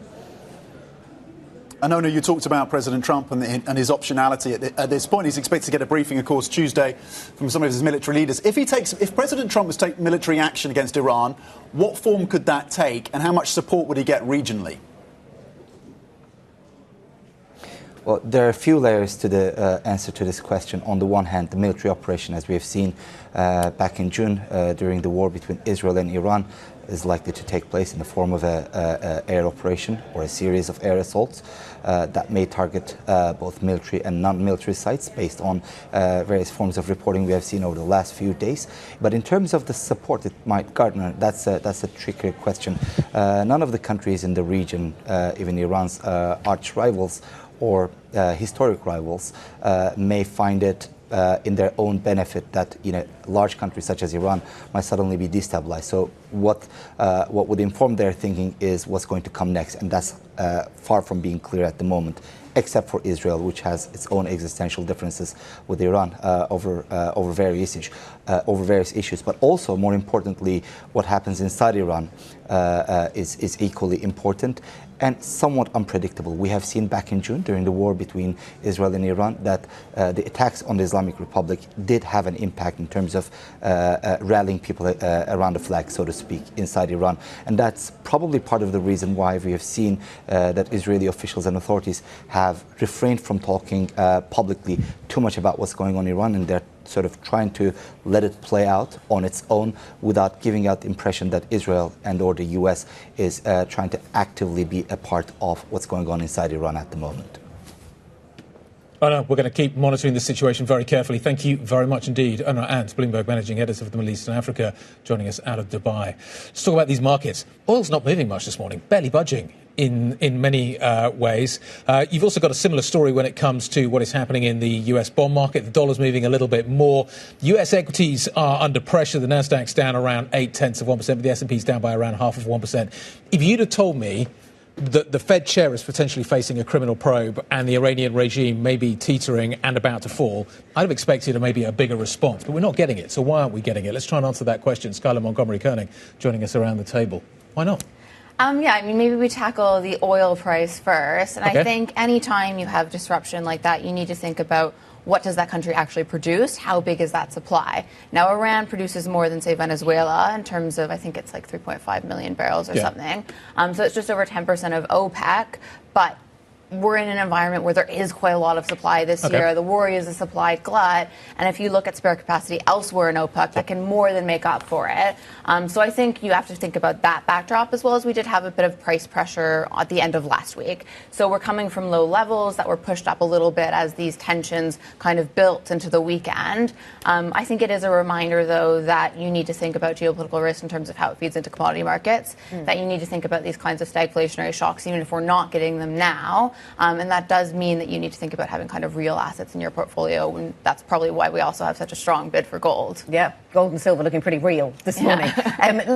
Anona, you talked about President Trump and his optionality at this point. He's expected to get a briefing, of course, Tuesday from some of his military leaders. If President Trump was to take military action against Iran, what form could that take, and how much support would he get regionally? Well, there are a few layers to the answer to this question. On the one hand, the military operation, as we have seen back in June during the war between Israel and Iran, is likely to take place in the form of an air operation or a series of air assaults that may target both military and non-military sites based on various forms of reporting we have seen over the last few days. But in terms of the support it might garner, that's a trickier question. None of the countries in the region, even Iran's arch rivals or historic rivals, may find it in their own benefit that large countries such as Iran might suddenly be destabilized. So what would inform their thinking is what's going to come next, and that's far from being clear at the moment, except for Israel, which has its own existential differences with Iran over various issues. But also, more importantly, what happens inside Iran is equally important and somewhat unpredictable. We have seen back in June during the war between Israel and Iran that the attacks on the Islamic Republic did have an impact in terms of rallying people around the flag, so to speak, inside Iran. And that's probably part of the reason why we have seen that Israeli officials and authorities have refrained from talking publicly too much about what's going on in Iran, and they're sort of trying to let it play out on its own without giving out the impression that Israel and or the US is trying to actively be a part of what's going on inside Iran at the moment. Oh, no, we're going to keep monitoring the situation very carefully. Thank you very much indeed. Anna Ant, Bloomberg Managing Editor of the Middle East and Africa, joining us out of Dubai. Let's talk about these markets. Oil's not moving much this morning, barely budging in many ways. You've also got a similar story when it comes to what is happening in the US bond market. The dollar's moving a little bit more. US equities are under pressure. The Nasdaq's down around 0.8%, but the S&P's down by around 0.5%. If you'd have told me that the Fed chair is potentially facing a criminal probe and the Iranian regime may be teetering and about to fall, I'd have expected maybe a bigger response, but we're not getting it. So why aren't we getting it? Let's try and answer that question. Skylar Montgomery-Koenig joining us around the table. Why not? Maybe we tackle the oil price first. And okay. I think any time you have disruption like that, you need to think about what does that country actually produce? How big is that supply? Now, Iran produces more than, say, Venezuela in terms of, I think it's like 3.5 million barrels or something. So it's just over 10% of OPEC. But we're in an environment where there is quite a lot of supply this year. The worry is a supply glut. And if you look at spare capacity elsewhere in OPEC, that can more than make up for it. So I think you have to think about that backdrop, as well as we did have a bit of price pressure at the end of last week. So we're coming from low levels that were pushed up a little bit as these tensions kind of built into the weekend. I think it is a reminder, though, that you need to think about geopolitical risk in terms of how it feeds into commodity markets, that you need to think about these kinds of stagflationary shocks, even if we're not getting them now. And that does mean that you need to think about having kind of real assets in your portfolio. And that's probably why we also have such a strong bid for gold. Yeah, gold and silver looking pretty real this morning.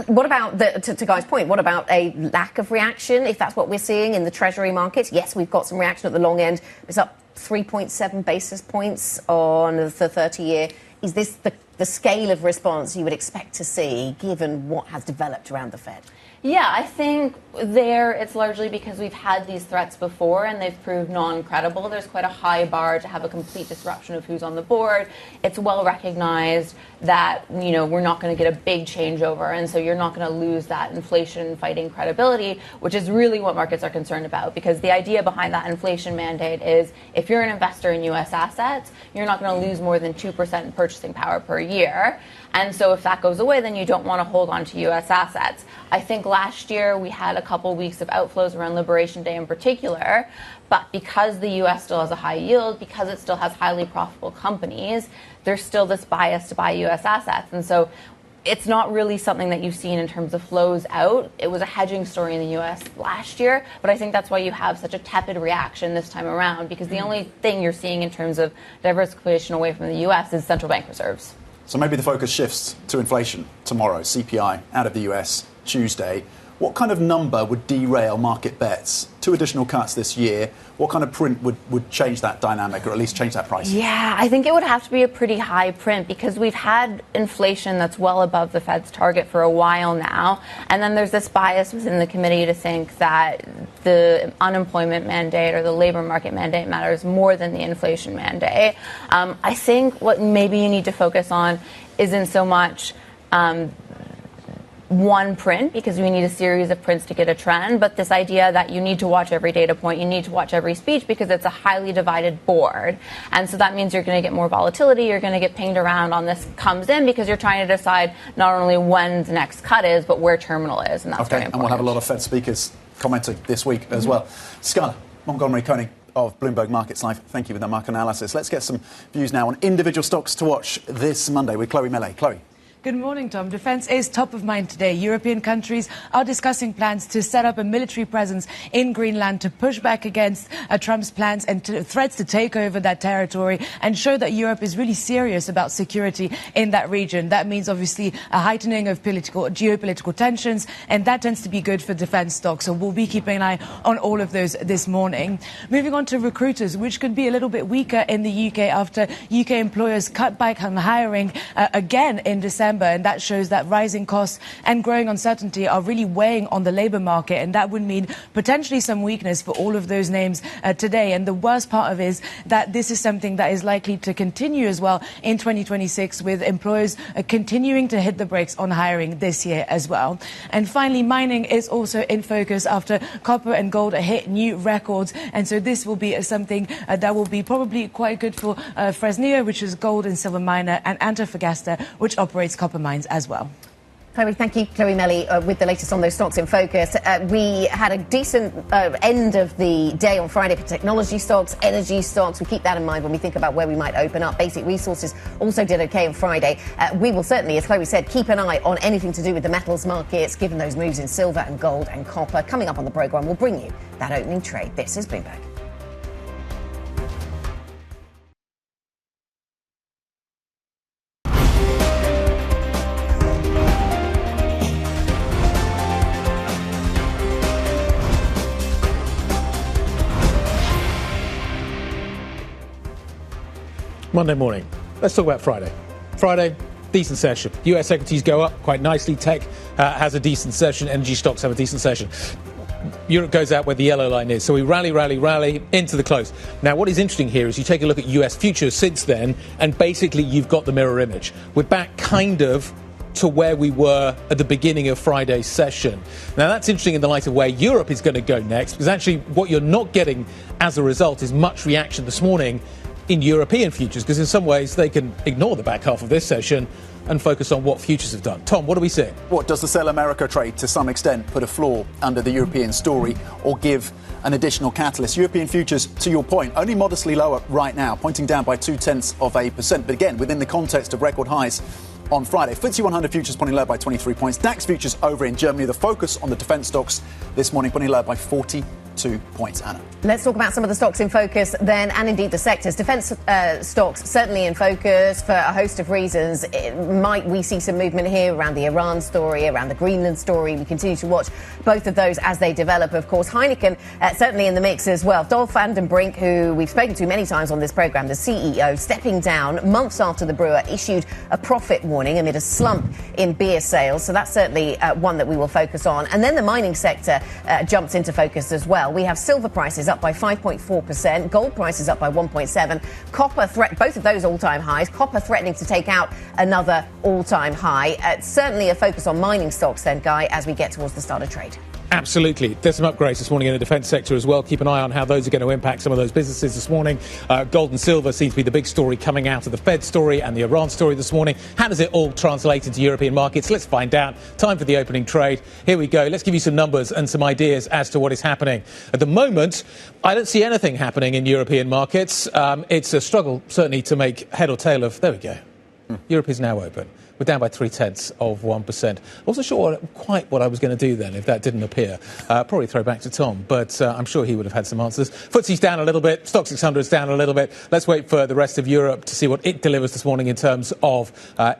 What about, to Guy's point, what about a lack of reaction, if that's what we're seeing in the Treasury markets? Yes, we've got some reaction at the long end. It's up 3.7 basis points on the 30-year. Is this the scale of response you would expect to see, given what has developed around the Fed? Yeah, I think it's largely because we've had these threats before and they've proved non-credible. There's quite a high bar to have a complete disruption of who's on the board. It's well recognized that, we're not going to get a big changeover, and so you're not going to lose that inflation fighting credibility, which is really what markets are concerned about, because the idea behind that inflation mandate is if you're an investor in U.S. assets, you're not going to lose more than 2% in purchasing power per year. And so if that goes away, then you don't want to hold on to U.S. assets. I think last year we had a couple weeks of outflows around Liberation Day in particular, but because the U.S. still has a high yield, because it still has highly profitable companies, there's still this bias to buy U.S. assets. And so it's not really something that you've seen in terms of flows out. It was a hedging story in the U.S. last year, but I think that's why you have such a tepid reaction this time around, because the only thing you're seeing in terms of diversification away from the U.S. is central bank reserves. So maybe the focus shifts to inflation tomorrow, CPI out of the US Tuesday. What kind of number would derail market bets? 2 additional cuts this year. What kind of print would change that dynamic, or at least change that price? Yeah, I think it would have to be a pretty high print, because we've had inflation that's well above the Fed's target for a while now. And then there's this bias within the committee to think that the unemployment mandate or the labor market mandate matters more than the inflation mandate. I think what maybe you need to focus on isn't so much one print, because we need a series of prints to get a trend, but this idea that you need to watch every data point, you need to watch every speech, because it's a highly divided board. And so that means you're going to get more volatility, you're going to get pinged around on this comes in, because you're trying to decide not only when the next cut is, but where terminal is, and that's very important. And we'll have a lot of Fed speakers commenting this week as well. Scarlett Montgomery-Koenig of Bloomberg Markets Live, thank you with that market analysis. Let's get some views now on individual stocks to watch this Monday with Chloe Millet. Chloe. Good morning, Tom. Defence is top of mind today. European countries are discussing plans to set up a military presence in Greenland to push back against Trump's plans and threats to take over that territory and show that Europe is really serious about security in that region. That means, obviously, a heightening of geopolitical tensions, and that tends to be good for defence stocks. So we'll be keeping an eye on all of those this morning. Moving on to recruiters, which could be a little bit weaker in the UK after UK employers cut back on hiring again in December. And that shows that rising costs and growing uncertainty are really weighing on the labour market. And that would mean potentially some weakness for all of those names today. And the worst part of it is that this is something that is likely to continue as well in 2026, with employers continuing to hit the brakes on hiring this year as well. And finally, mining is also in focus after copper and gold hit new records. And so this will be something that will be probably quite good for Fresnillo, which is gold and silver miner, and Antofagasta, which operates copper mines as well. Chloe, thank you. Chloe Melly with the latest on those stocks in focus. We had a decent end of the day on Friday for technology stocks, energy stocks. We keep that in mind when we think about where we might open up. Basic resources also did okay on Friday. We will certainly, as Chloe said, keep an eye on anything to do with the metals markets, given those moves in silver and gold and copper. Coming up on the programme, we'll bring you that opening trade. This is Bloomberg. Monday morning. Let's talk about Friday. Friday, decent session. US equities go up quite nicely. Tech has a decent session. Energy stocks have a decent session. Europe goes out where the yellow line is. So we rally into the close. Now, what is interesting here is you take a look at US futures since then, and basically you've got the mirror image. We're back kind of to where we were at the beginning of Friday's session. Now, that's interesting in the light of where Europe is going to go next, because actually what you're not getting as a result is much reaction this morning in European futures, because in some ways they can ignore the back half of this session and focus on what futures have done. Tom, what are we seeing? What does the Sell America trade to some extent put a floor under the European story or give an additional catalyst? European futures, to your point, only modestly lower right now, pointing down by 0.2%. But again, within the context of record highs on Friday. FTSE 100 futures pointing lower by 23 points. DAX futures over in Germany. The focus on the defence stocks this morning pointing lower by 42 points. Anna. Let's talk about some of the stocks in focus then, and indeed the sectors. Defence stocks certainly in focus for a host of reasons. Might we see some movement here around the Iran story, around the Greenland story? We continue to watch both of those as they develop, of course. Heineken certainly in the mix as well. Dolf and Brink, who we've spoken to many times on this programme, the CEO, stepping down months after the brewer issued a profit warning amid a slump in beer sales. So that's certainly one that we will focus on. And then the mining sector jumps into focus as well. We have silver prices up by 5.4%, gold prices up by 1.7%, copper both of those all-time highs, copper threatening to take out another all-time high. Certainly a focus on mining stocks then, Guy, as we get towards the start of trade. Absolutely. There's some upgrades this morning in the defence sector as well. Keep an eye on how those are going to impact some of those businesses this morning. Gold and silver seem to be the big story coming out of the Fed story and the Iran story this morning. How does it all translate into European markets? Let's find out. Time for the opening trade. Here we go. Let's give you some numbers and some ideas as to what is happening. At the moment, I don't see anything happening in European markets. It's a struggle, certainly, to make head or tail of... There we go. Europe is now open. We're down by 0.3%. I wasn't sure quite what I was going to do then if that didn't appear. Probably throw back to Tom, but I'm sure he would have had some answers. FTSE's down a little bit. Stock 600's down a little bit. Let's wait for the rest of Europe to see what it delivers this morning in terms of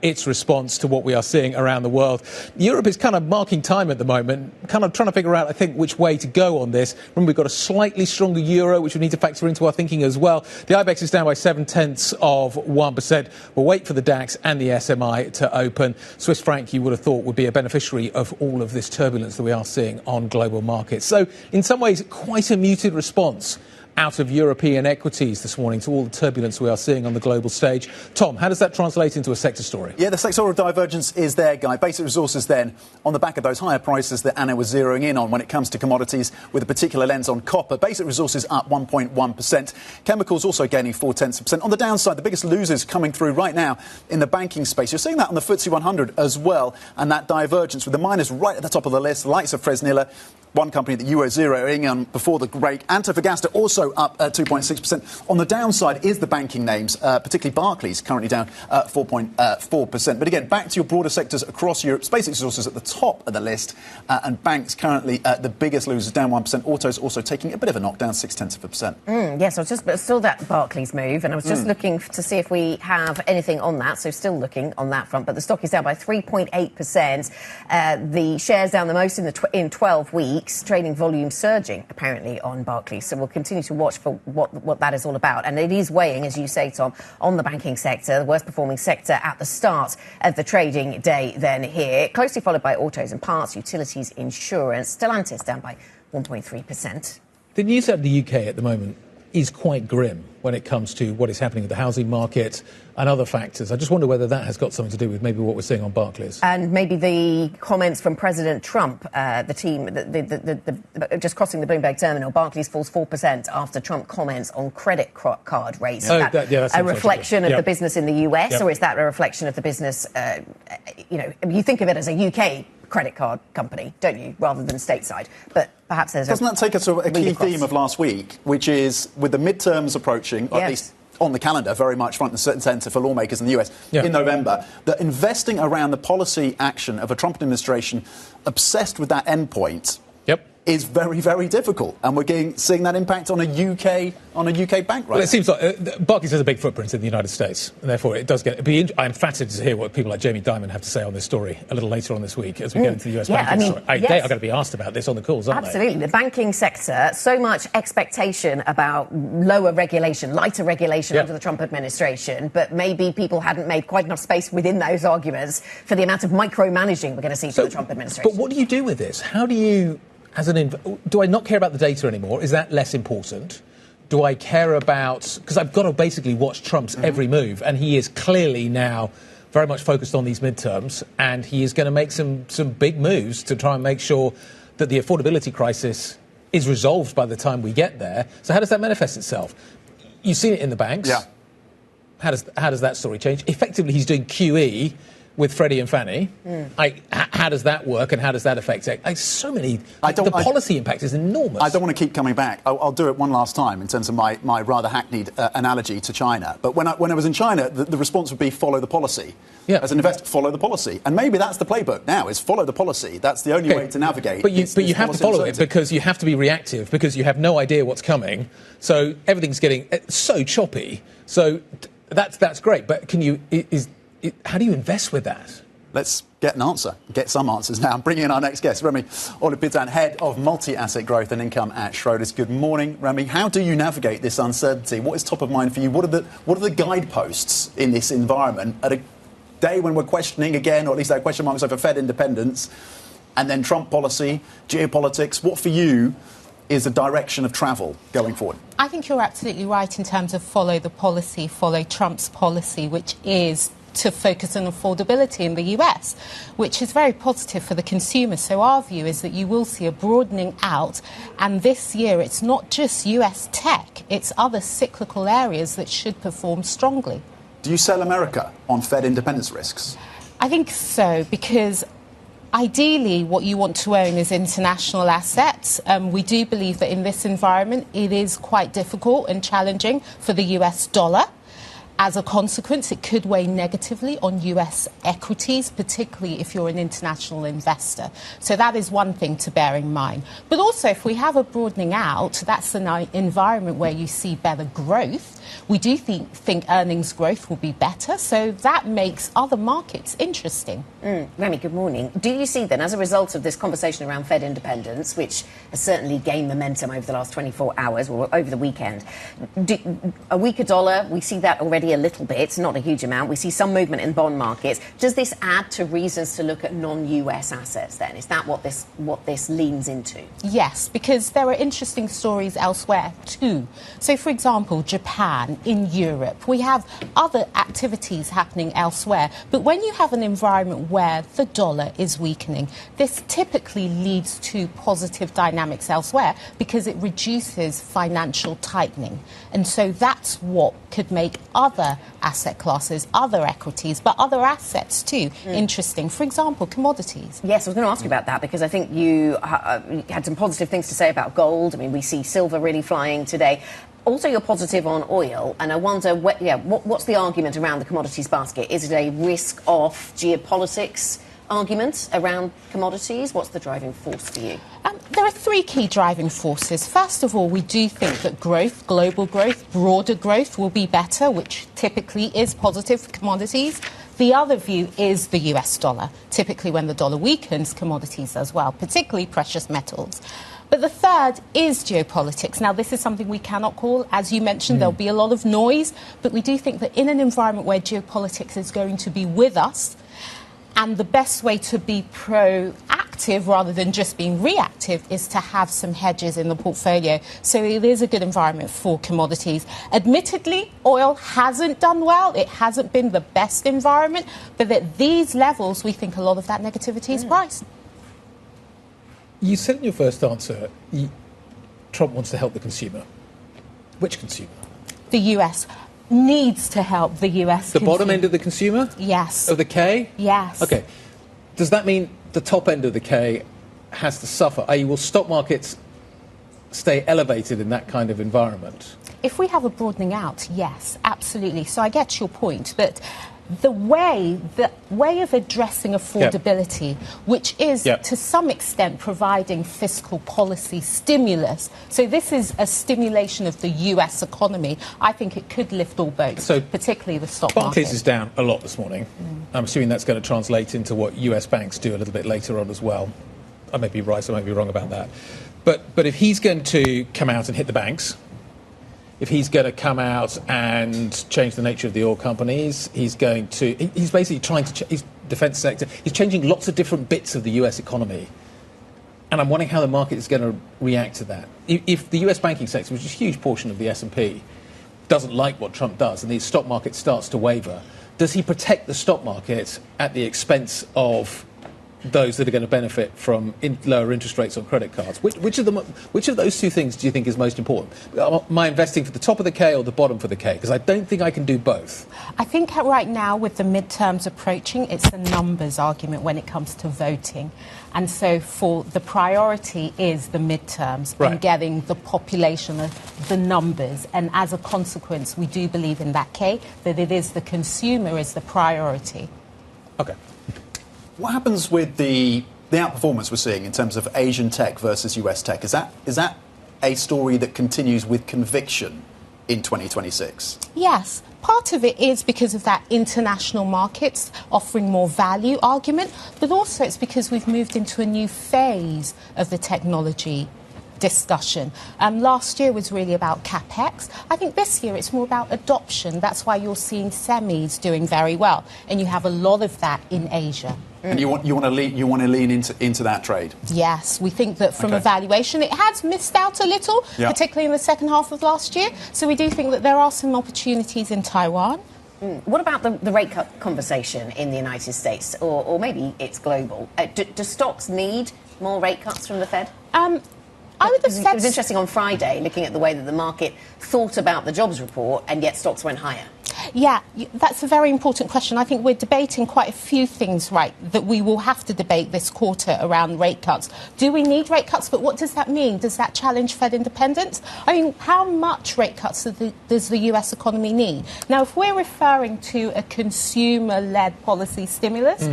its response to what we are seeing around the world. Europe is kind of marking time at the moment, kind of trying to figure out, I think, which way to go on this. Remember, we've got a slightly stronger euro, which we need to factor into our thinking as well. The IBEX is down by 0.7%. We'll wait for the DAX and the SMI to to open. Swiss franc, you would have thought, would be a beneficiary of all of this turbulence that we are seeing on global markets. So, in some ways, quite a muted response out of European equities this morning to all the turbulence we are seeing on the global stage. Tom, how does that translate into a sector story? Yeah, the sectoral divergence is there, Guy. Basic resources then, on the back of those higher prices that Anna was zeroing in on when it comes to commodities, with a particular lens on copper. Basic resources up 1.1%. Chemicals also gaining 0.4%. On the downside, the biggest losers coming through right now in the banking space. You're seeing that on the FTSE 100 as well, and that divergence with the miners right at the top of the list, the likes of Fresnillo, one company that you were zeroing on before the break. Antofagasta also up 2.6%. On the downside is the banking names, particularly Barclays, currently down 4.4%. But again, back to your broader sectors across Europe. Basic resources at the top of the list, and banks currently the biggest losers, down 1%. Autos also taking a bit of a knockdown, 0.6%. Yes, I was just still that Barclays move, and I was just looking to see if we have anything on that. So still looking on that front, but the stock is down by 3.8%. The shares down the most in 12 weeks. Trading volume surging, apparently, on Barclays. So we'll continue to watch for what that is all about. And it is weighing, as you say, Tom, on the banking sector, the worst performing sector at the start of the trading day then here. Closely followed by autos and parts, utilities, insurance. Stellantis down by 1.3%. The news out of the UK at the moment is quite grim when it comes to what is happening with the housing market and other factors. I just wonder whether that has got something to do with maybe what we're seeing on Barclays. And maybe the comments from President Trump, the team, just crossing the Bloomberg terminal. Barclays falls 4% after Trump comments on credit card rates. Oh, that's a reflection of the business in the US, or is that a reflection of the business, you think of it as a UK credit card company, don't you, rather than stateside? But perhaps there's Doesn't that take us to a key theme of last week, which is with the midterms approaching, or at least on the calendar, very much front and centre for lawmakers in the US in November, that investing around the policy action of a Trump administration obsessed with that endpoint is very, very difficult, and we're seeing that impact on a UK bank right now. Well, it seems like Barclays has a big footprint in the United States, and therefore it does I'm fascinated to hear what people like Jamie Dimon have to say on this story a little later on this week as we get into the US banking story. They are going to be asked about this on the calls, aren't they? Absolutely. The banking sector, so much expectation about lower regulation, lighter regulation under the Trump administration, but maybe people hadn't made quite enough space within those arguments for the amount of micromanaging we're going to see from the Trump administration. But what do you do with this? How do you... do I not care about the data anymore? Is that less important? Do I care about... Because I've got to basically watch Trump's every move, and he is clearly now very much focused on these midterms, and he is going to make some big moves to try and make sure that the affordability crisis is resolved by the time we get there. So how does that manifest itself? You've seen it in the banks. Yeah. How does that story change? Effectively, he's doing QE with Freddie and Fannie. How does that work, and how does that affect it? The policy impact is enormous. I don't want to keep coming back. I'll do it one last time in terms of my rather hackneyed analogy to China. But when I was in China, the response would be follow the policy. Yeah. As an investor, follow the policy. And maybe that's the playbook now, is follow the policy. That's the only way to navigate. But you have to follow it because you have to be reactive, because you have no idea what's coming. So everything's getting so choppy. So that's great. But how do you invest with that? Let's get some answers now. I'm bringing in our next guest, Remy Olipitan, Head of Multi-Asset Growth and Income at Schroders. Good morning, Remy. How do you navigate this uncertainty? What is top of mind for you? What are the guideposts in this environment at a day when we're questioning again, or at least there are question marks over Fed independence, and then Trump policy, geopolitics? What for you is the direction of travel going forward? I think you're absolutely right in terms of follow the policy, follow Trump's policy, which is to focus on affordability in the US, which is very positive for the consumer. So our view is that you will see a broadening out, and this year it's not just US tech, it's other cyclical areas that should perform strongly. Do you sell America on Fed independence risks? I think so, because ideally what you want to own is international assets. We do believe that in this environment it is quite difficult and challenging for the US dollar. As a consequence, it could weigh negatively on US equities, particularly if you're an international investor. So that is one thing to bear in mind. But also, if we have a broadening out, that's an environment where you see better growth. We do think earnings growth will be better, so that makes other markets interesting. Remy, good morning. Do you see then, as a result of this conversation around Fed independence, which has certainly gained momentum over the last 24 hours or over the weekend, a weaker dollar, we see that already rally a little bit, not a huge amount. We see some movement in bond markets. Does this add to reasons to look at non-US assets then? Is that what this leans into? Yes, because there are interesting stories elsewhere too. So, for example, Japan, in Europe, we have other activities happening elsewhere. But when you have an environment where the dollar is weakening, this typically leads to positive dynamics elsewhere because it reduces financial tightening. And so that's what could make other asset classes, other equities, but other assets too, interesting. For example, commodities. Yes, I was going to ask you about that because I think you had some positive things to say about gold. I mean, we see silver really flying today. Also, you're positive on oil, and I wonder, what's the argument around the commodities basket? Is it a risk-off geopolitics argument around commodities? What's the driving force for you? There are three key driving forces. First of all, we do think that growth, global growth, broader growth will be better, which typically is positive for commodities. The other view is the US dollar. Typically, when the dollar weakens, commodities as well, particularly precious metals. But the third is geopolitics. Now, this is something we cannot call. As you mentioned, there'll be a lot of noise. But we do think that in an environment where geopolitics is going to be with us, and the best way to be proactive rather than just being reactive is to have some hedges in the portfolio. So it is a good environment for commodities. Admittedly, oil hasn't done well. It hasn't been the best environment. But at these levels, we think a lot of that negativity is priced. You said in your first answer, Trump wants to help the consumer. Which consumer? The US needs to help the US The bottom end of the consumer? Yes. Of the K? Yes. OK. Does that mean the top end of the K has to suffer? I.e., will stock markets stay elevated in that kind of environment? If we have a broadening out, yes, absolutely. So I get your point. But the way of addressing affordability, which is to some extent providing fiscal policy stimulus. So this is a stimulation of the US economy. I think it could lift all boats, so particularly the stock market. Barclays is down a lot this morning. I'm assuming that's going to translate into what US banks do a little bit later on as well. I may be right, I may be wrong about that. But if he's going to come out and hit the banks, if he's going to come out and change the nature of the oil companies, he's basically trying to his defence sector. He's changing lots of different bits of the US economy. And I'm wondering how the market is going to react to that. If the US banking sector, which is a huge portion of the S&P, doesn't like what Trump does and the stock market starts to waver, does he protect the stock market at the expense of those that are going to benefit from lower interest rates on credit cards? Which of those two things do you think is most important? Am I investing for the top of the K or the bottom for the K? Because I don't think I can do both. I think right now, with the midterms approaching, it's a numbers argument when it comes to voting. And so for the priority is the midterms and getting the population of the numbers. And as a consequence, we do believe in that K, that it is the consumer is the priority. OK. What happens with the outperformance we're seeing in terms of Asian tech versus US tech? Is that a story that continues with conviction in 2026? Yes. Part of it is because of that international markets offering more value argument, but also it's because we've moved into a new phase of the technology discussion. Last year was really about capex. I think this year it's more about adoption. That's why you're seeing semis doing very well, and you have a lot of that in Asia. And you want to lean into that trade? Yes, we think that from a valuation, it has missed out a little, particularly in the second half of last year. So we do think that there are some opportunities in Taiwan. What about the rate cut conversation in the United States, or maybe it's global? Do stocks need more rate cuts from the Fed? It was interesting on Friday, looking at the way that the market thought about the jobs report, and yet stocks went higher. Yeah, that's a very important question. I think we're debating quite a few things, that we will have to debate this quarter around rate cuts. Do we need rate cuts? But what does that mean? Does that challenge Fed independence? I mean, how much rate cuts does the US economy need? Now, if we're referring to a consumer-led policy stimulus,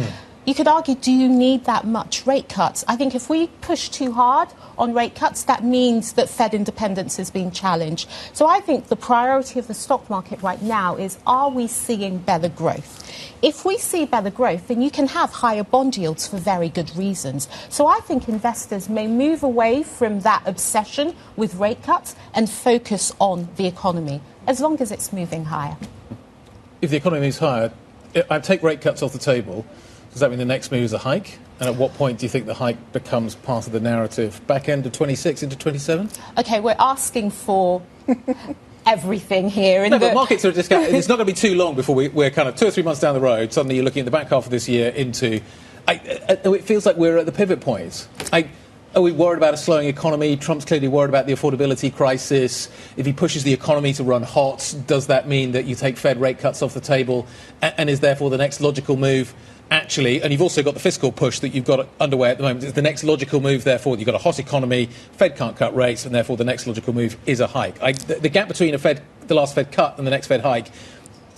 you could argue, do you need that much rate cuts? I think if we push too hard on rate cuts, that means that Fed independence is being challenged. So I think the priority of the stock market right now is, are we seeing better growth? If we see better growth, then you can have higher bond yields for very good reasons. So I think investors may move away from that obsession with rate cuts and focus on the economy, as long as it's moving higher. if the economy moves higher, I take rate cuts off the table. Does that mean the next move is a hike? And at what point do you think the hike becomes part of the narrative? Back end of 26 into 27? OK, we're asking for everything here. But markets are discounted. It's not going to be too long before we're kind of 2 or 3 months down the road. Suddenly you're looking at the back half of this year into... it feels like we're at the pivot point. Are we worried about a slowing economy? Trump's clearly worried about the affordability crisis. If he pushes the economy to run hot, does that mean that you take Fed rate cuts off the table? And is therefore the next logical move actually, and you've also got the fiscal push that you've got underway at the moment, is the next logical move, therefore, you've got a hot economy, Fed can't cut rates, and therefore the next logical move is a hike. The gap between the last Fed cut and the next Fed hike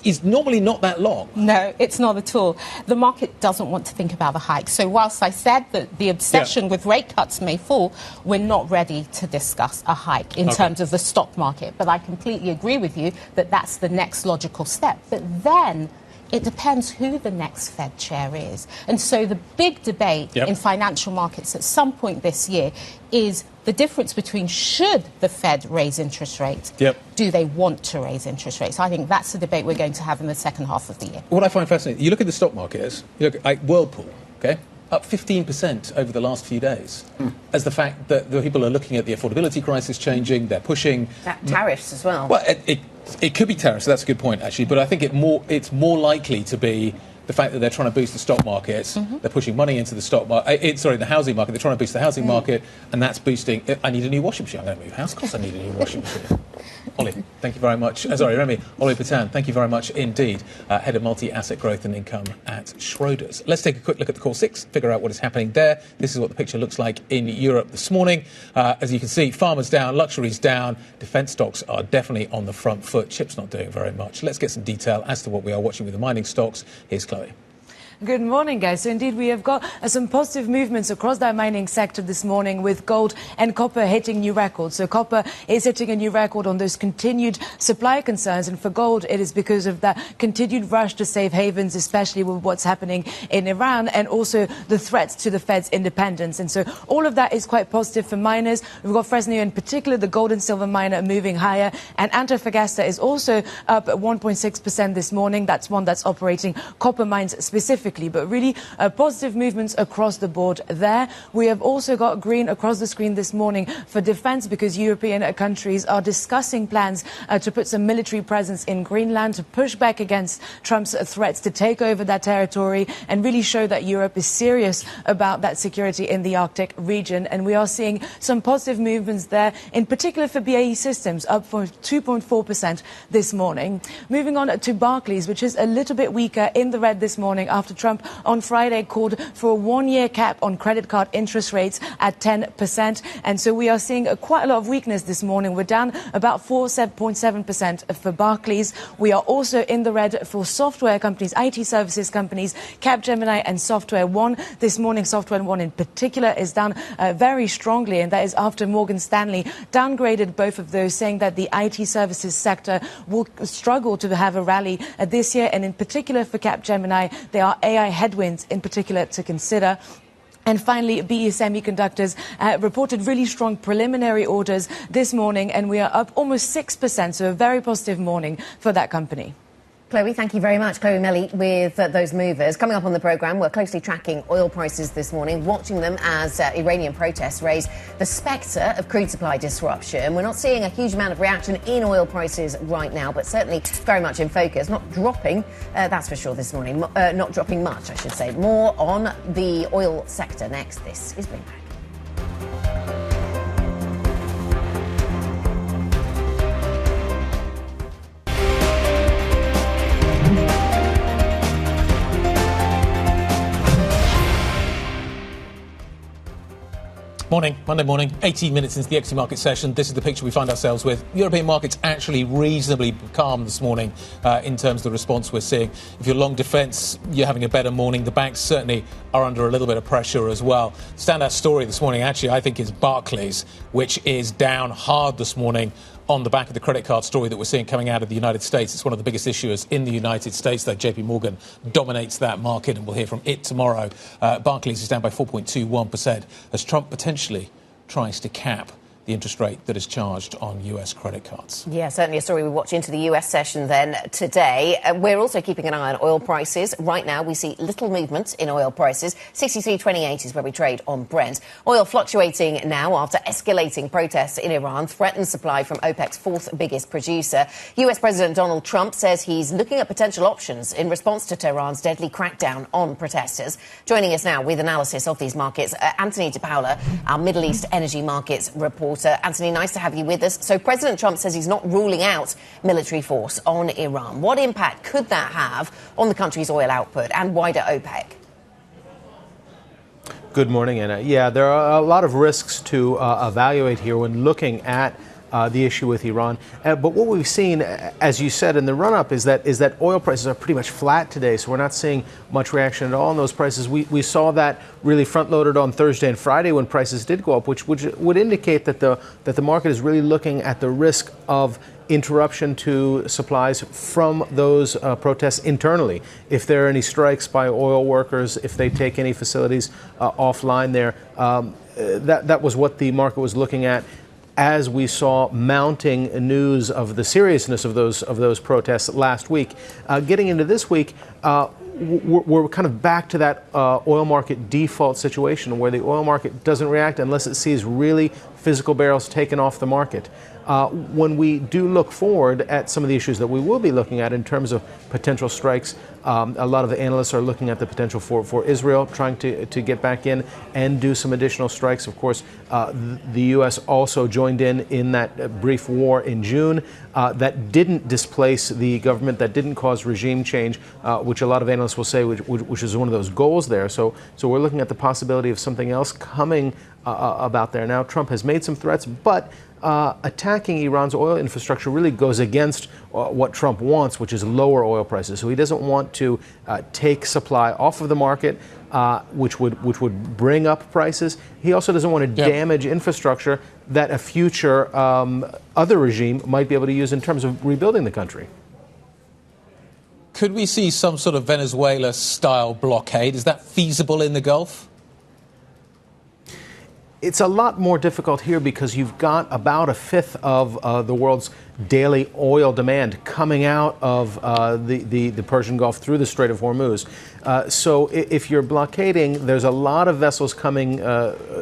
is normally not that long. No, it's not at all. The market doesn't want to think about a hike. So whilst I said that the obsession with rate cuts may fall, we're not ready to discuss a hike in terms of the stock market. But I completely agree with you that that's the next logical step. But then it depends who the next Fed chair is. And so the big debate in financial markets at some point this year is the difference between should the Fed raise interest rates, do they want to raise interest rates? I think that's the debate we're going to have in the second half of the year. What I find fascinating, you look at the stock markets, you look at Whirlpool, OK, up 15% over the last few days, as the fact that the people are looking at the affordability crisis changing, they're pushing... Tariffs as well. Well, it could be tariffs, so that's a good point, actually, but I think it's more likely to be the fact that they're trying to boost the stock markets, they're pushing money into the stock market, the housing market, they're trying to boost the housing market, and that's boosting... I need a new washing machine. I'm going to move house. Of course I need a new washing machine. Ollie, thank you very much. Ollie Patan, thank you very much indeed. Head of Multi-Asset Growth and Income at Schroders. Let's take a quick look at the Core 6, figure out what is happening there. This is what the picture looks like in Europe this morning. As you can see, farmers down, luxuries down, defence stocks are definitely on the front foot. Chips not doing very much. Let's get some detail as to what we are watching with the mining stocks. Here's Chloe. Good morning, guys. So indeed, we have got some positive movements across the mining sector this morning, with gold and copper hitting new records. So copper is hitting a new record on those continued supply concerns. And for gold, it is because of that continued rush to safe havens, especially with what's happening in Iran, and also the threats to the Fed's independence. And so all of that is quite positive for miners. We've got Fresnillo in particular, the gold and silver miner, moving higher. And Antofagasta is also up at 1.6% this morning. That's one that's operating copper mines specifically. But really positive movements across the board there. We have also got green across the screen this morning for defence, because European countries are discussing plans to put some military presence in Greenland to push back against Trump's threats to take over that territory and really show that Europe is serious about that security in the Arctic region. And we are seeing some positive movements there, in particular for BAE Systems, up for 2.4% this morning. Moving on to Barclays, which is a little bit weaker, in the red this morning after Trump on Friday called for a one-year cap on credit card interest rates at 10%. And so we are seeing quite a lot of weakness this morning. We're down about 4.7% for Barclays. We are also in the red for software companies, IT services companies, Capgemini and Software One. This morning, Software One in particular is down very strongly, and that is after Morgan Stanley downgraded both of those, saying that the IT services sector will struggle to have a rally this year. And in particular for Capgemini, there are AI headwinds in particular to consider. And finally, BE Semiconductors reported really strong preliminary orders this morning, and we are up almost 6%, so a very positive morning for that company. Chloe, thank you very much. Chloe Melly with those movers. Coming up on the programme, we're closely tracking oil prices this morning, watching them as Iranian protests raise the spectre of crude supply disruption. We're not seeing a huge amount of reaction in oil prices right now, but certainly very much in focus. Not dropping, that's for sure this morning. Not dropping much, I should say. More on the oil sector next. This is Brink. Morning, Monday morning, 18 minutes into the equity market session. This is the picture we find ourselves with. European markets actually reasonably calm this morning in terms of the response we're seeing. If you're long defence, you're having a better morning. The banks certainly are under a little bit of pressure as well. Standout story this morning, actually, I think is Barclays, which is down hard this morning on the back of the credit card story that we're seeing coming out of the United States. It's one of the biggest issuers in the United States, though JP Morgan dominates that market, and we'll hear from it tomorrow. Barclays is down by 4.21% as Trump potentially tries to cap the interest rate that is charged on US credit cards. Yeah, certainly a story we watch into the US session then today. We're also keeping an eye on oil prices. Right now, we see little movement in oil prices. 63.28 is where we trade on Brent. Oil fluctuating now after escalating protests in Iran threaten supply from OPEC's fourth biggest producer. US President Donald Trump says he's looking at potential options in response to Tehran's deadly crackdown on protesters. Joining us now with analysis of these markets, Anthony DePaola, our Middle East energy markets reporter. Anthony, nice to have you with us. So President Trump says he's not ruling out military force on Iran. What impact could that have on the country's oil output and wider OPEC? Good morning, Anna. Yeah, there are a lot of risks to evaluate here when looking at the issue with Iran. But what we've seen, as you said in the run-up, is that oil prices are pretty much flat today, so we're not seeing much reaction at all on those prices. We saw that really front-loaded on Thursday and Friday when prices did go up, which would indicate that the market is really looking at the risk of interruption to supplies from those protests internally. If there are any strikes by oil workers, if they take any facilities offline there, that was what the market was looking at as we saw mounting news of the seriousness of those protests last week. Getting into this week, we're kind of back to that oil market default situation where the oil market doesn't react unless it sees really physical barrels taken off the market. When we do look forward at some of the issues that we will be looking at in terms of potential strikes, a lot of the analysts are looking at the potential for Israel trying to get back in and do some additional strikes. Of course, the U.S. also joined in that brief war in June that didn't displace the government, that didn't cause regime change, which a lot of analysts will say which is one of those goals there. So we're looking at the possibility of something else coming about there. Now, Trump has made some threats, but attacking Iran's oil infrastructure really goes against what Trump wants, which is lower oil prices. So he doesn't want to take supply off of the market, which would bring up prices. He also doesn't want to damage infrastructure that a future other regime might be able to use in terms of rebuilding the country. Could we see some sort of Venezuela-style blockade? Is that feasible in the Gulf? It's a lot more difficult here because you've got about a fifth of the world's daily oil demand coming out of the Persian Gulf through the Strait of Hormuz. So if you're blockading, there's a lot of vessels coming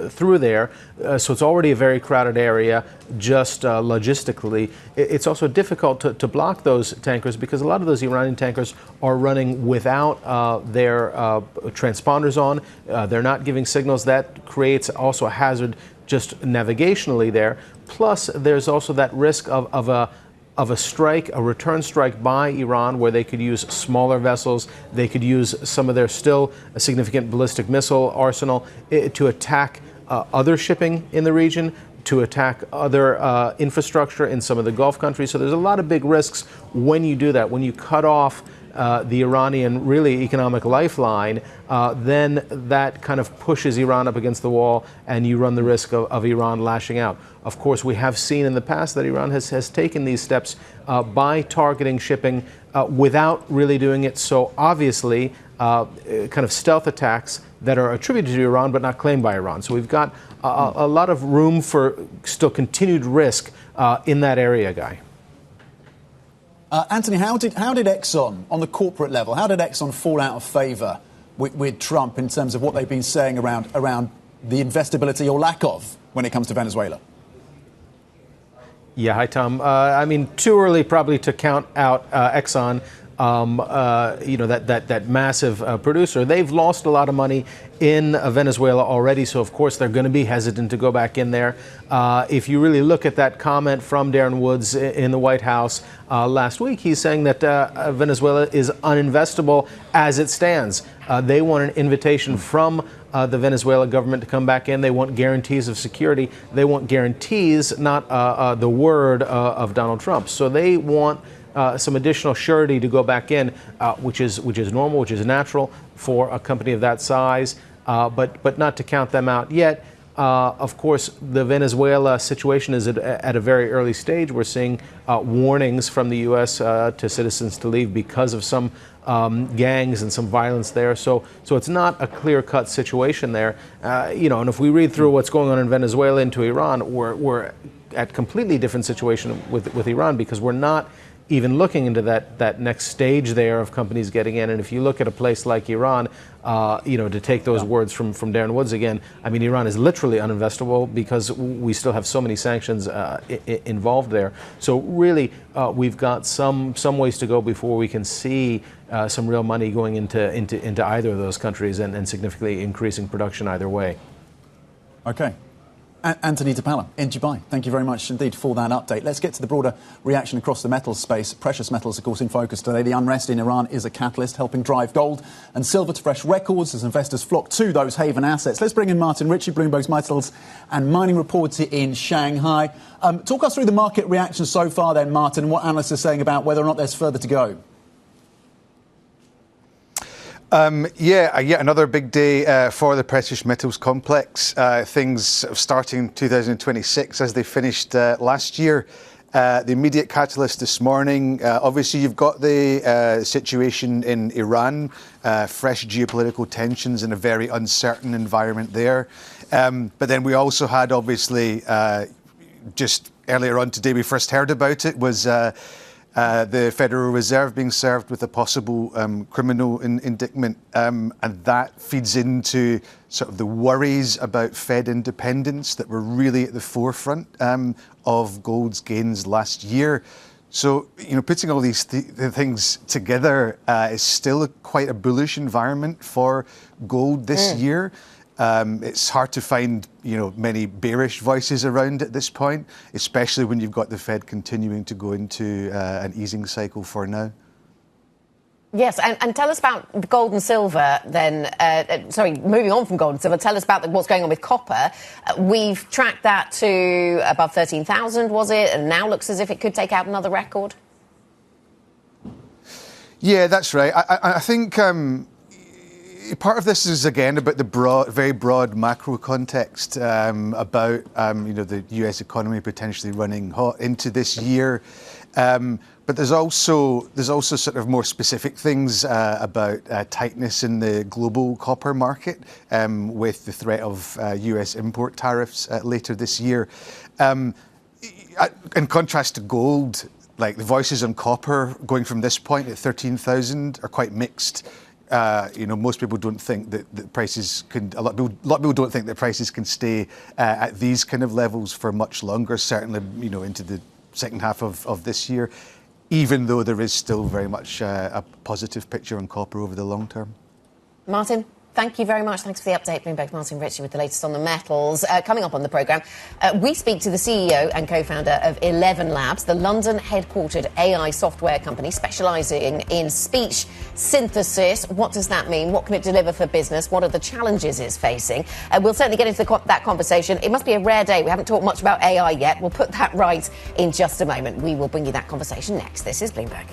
through there. So it's already a very crowded area just logistically. It's also difficult to block those tankers because a lot of those Iranian tankers are running without their transponders on. They're not giving signals. That creates also a hazard just navigationally there. Plus, there's also that risk of a strike, a return strike by Iran, where they could use smaller vessels. They could use some of their still a significant ballistic missile arsenal to attack other shipping in the region, to attack other infrastructure in some of the Gulf countries. So there's a lot of big risks when you do that. When you cut off the Iranian really economic lifeline, then that kind of pushes Iran up against the wall and you run the risk of Iran lashing out. Of course, we have seen in the past that Iran has taken these steps by targeting shipping without really doing it so obviously, kind of stealth attacks that are attributed to Iran but not claimed by Iran. So we've got a lot of room for still continued risk in that area, Guy. Anthony, how did Exxon, on the corporate level, how did Exxon fall out of favour with Trump in terms of what they've been saying around the investability or lack of when it comes to Venezuela? Yeah, hi, Tom. I mean, too early probably to count out Exxon. That massive producer. They've lost a lot of money in Venezuela already, so of course they're going to be hesitant to go back in there. If you really look at that comment from Darren Woods in the White House last week, he's saying that Venezuela is uninvestable as it stands. They want an invitation from the Venezuela government to come back in. They want guarantees of security. They want guarantees, not the word of Donald Trump. So they want some additional surety to go back in, which is normal, which is natural for a company of that size, but not to count them out yet. Of course, the Venezuela situation is at a very early stage. We're seeing warnings from the U.S. To citizens to leave because of some gangs and some violence there. So it's not a clear-cut situation there. And if we read through what's going on in Venezuela into Iran, we're at completely different situation with Iran, because we're not even looking into that next stage there of companies getting in. And if you look at a place like Iran, to take those words from Darren Woods again, I mean, Iran is literally uninvestable because we still have so many sanctions involved there. So really, we've got some ways to go before we can see some real money going into either of those countries and significantly increasing production either way. Okay. Anthony DePalla in Dubai, thank you very much indeed for that update. Let's get to the broader reaction across the metals space. Precious metals, of course, in focus today. The unrest in Iran is a catalyst helping drive gold and silver to fresh records as investors flock to those haven assets. Let's bring in Martin Ritchie, Bloomberg's metals and mining reporter in Shanghai. Talk us through the market reaction so far then, Martin, and what analysts are saying about whether or not there's further to go. Yet another big day for the precious metals complex. Things starting 2026 as they finished last year. The immediate catalyst this morning, obviously you've got the situation in Iran, fresh geopolitical tensions in a very uncertain environment there. But then we also had, obviously, just earlier on today we first heard about it, was the Federal Reserve being served with a possible criminal indictment, and that feeds into sort of the worries about Fed independence that were really at the forefront of gold's gains last year. So, putting all these things together is still quite a bullish environment for gold this year. It's hard to find, many bearish voices around at this point, especially when you've got the Fed continuing to go into an easing cycle for now. Yes, and tell us about gold and silver then. Moving on from gold and silver, tell us about what's going on with copper. We've tracked that to above 13,000, was it? And now looks as if it could take out another record. Yeah, that's right. I think part of this is, again, about the very broad macro context about the US economy potentially running hot into this year. But there's also sort of more specific things about tightness in the global copper market with the threat of US import tariffs later this year. In contrast to gold, like the voices on copper going from this point at 13,000 are quite mixed. Most people don't think that prices can. A lot of people don't think that prices can stay at these kind of levels for much longer. Certainly, into the second half of this year, even though there is still very much a positive picture on copper over the long term. Martin, thank you very much. Thanks for the update. Bloomberg's Martin Ritchie with the latest on the metals. Coming up on the programme, we speak to the CEO and co-founder of ElevenLabs, the London-headquartered AI software company specialising in speech synthesis. What does that mean? What can it deliver for business? What are the challenges it's facing? We'll certainly get into that conversation. It must be a rare day. We haven't talked much about AI yet. We'll put that right in just a moment. We will bring you that conversation next. This is Bloomberg.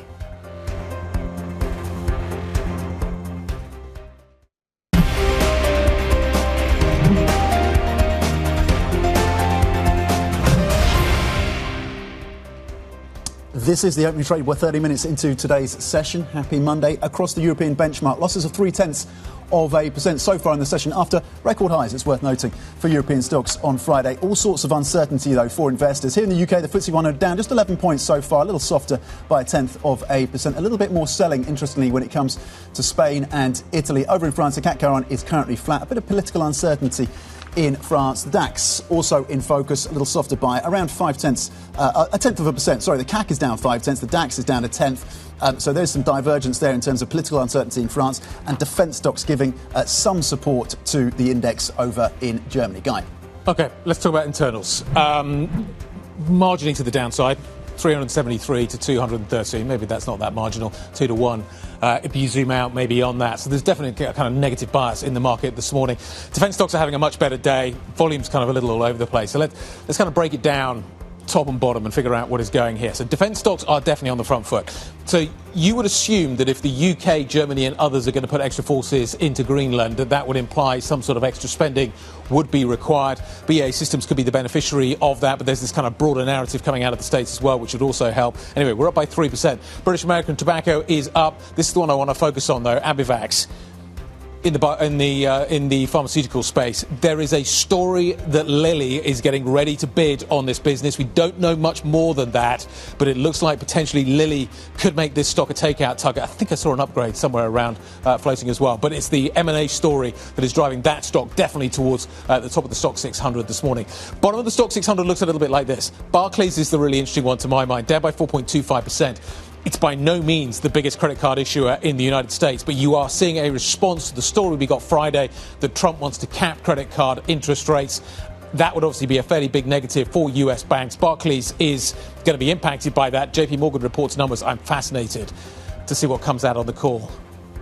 This is the opening trade. We're 30 minutes into today's session. Happy Monday. Across the European benchmark, losses of 0.3% so far in the session after record highs, it's worth noting, for European stocks on Friday. All sorts of uncertainty, though, for investors. Here in the UK, the FTSE 100 down just 11 points so far, a little softer by 0.1%. A little bit more selling, interestingly, when it comes to Spain and Italy. Over in France, the CAC 40 is currently flat. A bit of political uncertainty in France. The DAX also in focus, a little softer by around 0.1%. Sorry, the CAC is down 0.5, the DAX is down 0.1. So there's some divergence there in terms of political uncertainty in France, and defence stocks giving some support to the index over in Germany. Guy. OK, let's talk about internals. Margining to the downside. 373 to 213. Maybe that's not that marginal. 2 to 1. If you zoom out, maybe on that. So there's definitely a kind of negative bias in the market this morning. Defence stocks are having a much better day. Volume's kind of a little all over the place. So let's kind of break it down top and bottom and figure out what is going here. So defence stocks are definitely on the front foot. So you would assume that if the UK, Germany and others are going to put extra forces into Greenland, that would imply some sort of extra spending would be required. BAE Systems could be the beneficiary of that, but there's this kind of broader narrative coming out of the States as well, which would also help. Anyway, we're up by 3%. British American Tobacco is up. This is the one I want to focus on, though, Abivax. In the pharmaceutical space, there is a story that Lilly is getting ready to bid on this business. We don't know much more than that, but it looks like potentially Lilly could make this stock a takeout target. I think I saw an upgrade somewhere around floating as well. But it's the M&A story that is driving that stock definitely towards the top of the stock 600 this morning. Bottom of the stock 600 looks a little bit like this. Barclays is the really interesting one to my mind, down by 4.25%. It's by no means the biggest credit card issuer in the United States, but you are seeing a response to the story we got Friday that Trump wants to cap credit card interest rates. That would obviously be a fairly big negative for US banks. Barclays is going to be impacted by that. JP Morgan reports numbers. I'm fascinated to see what comes out on the call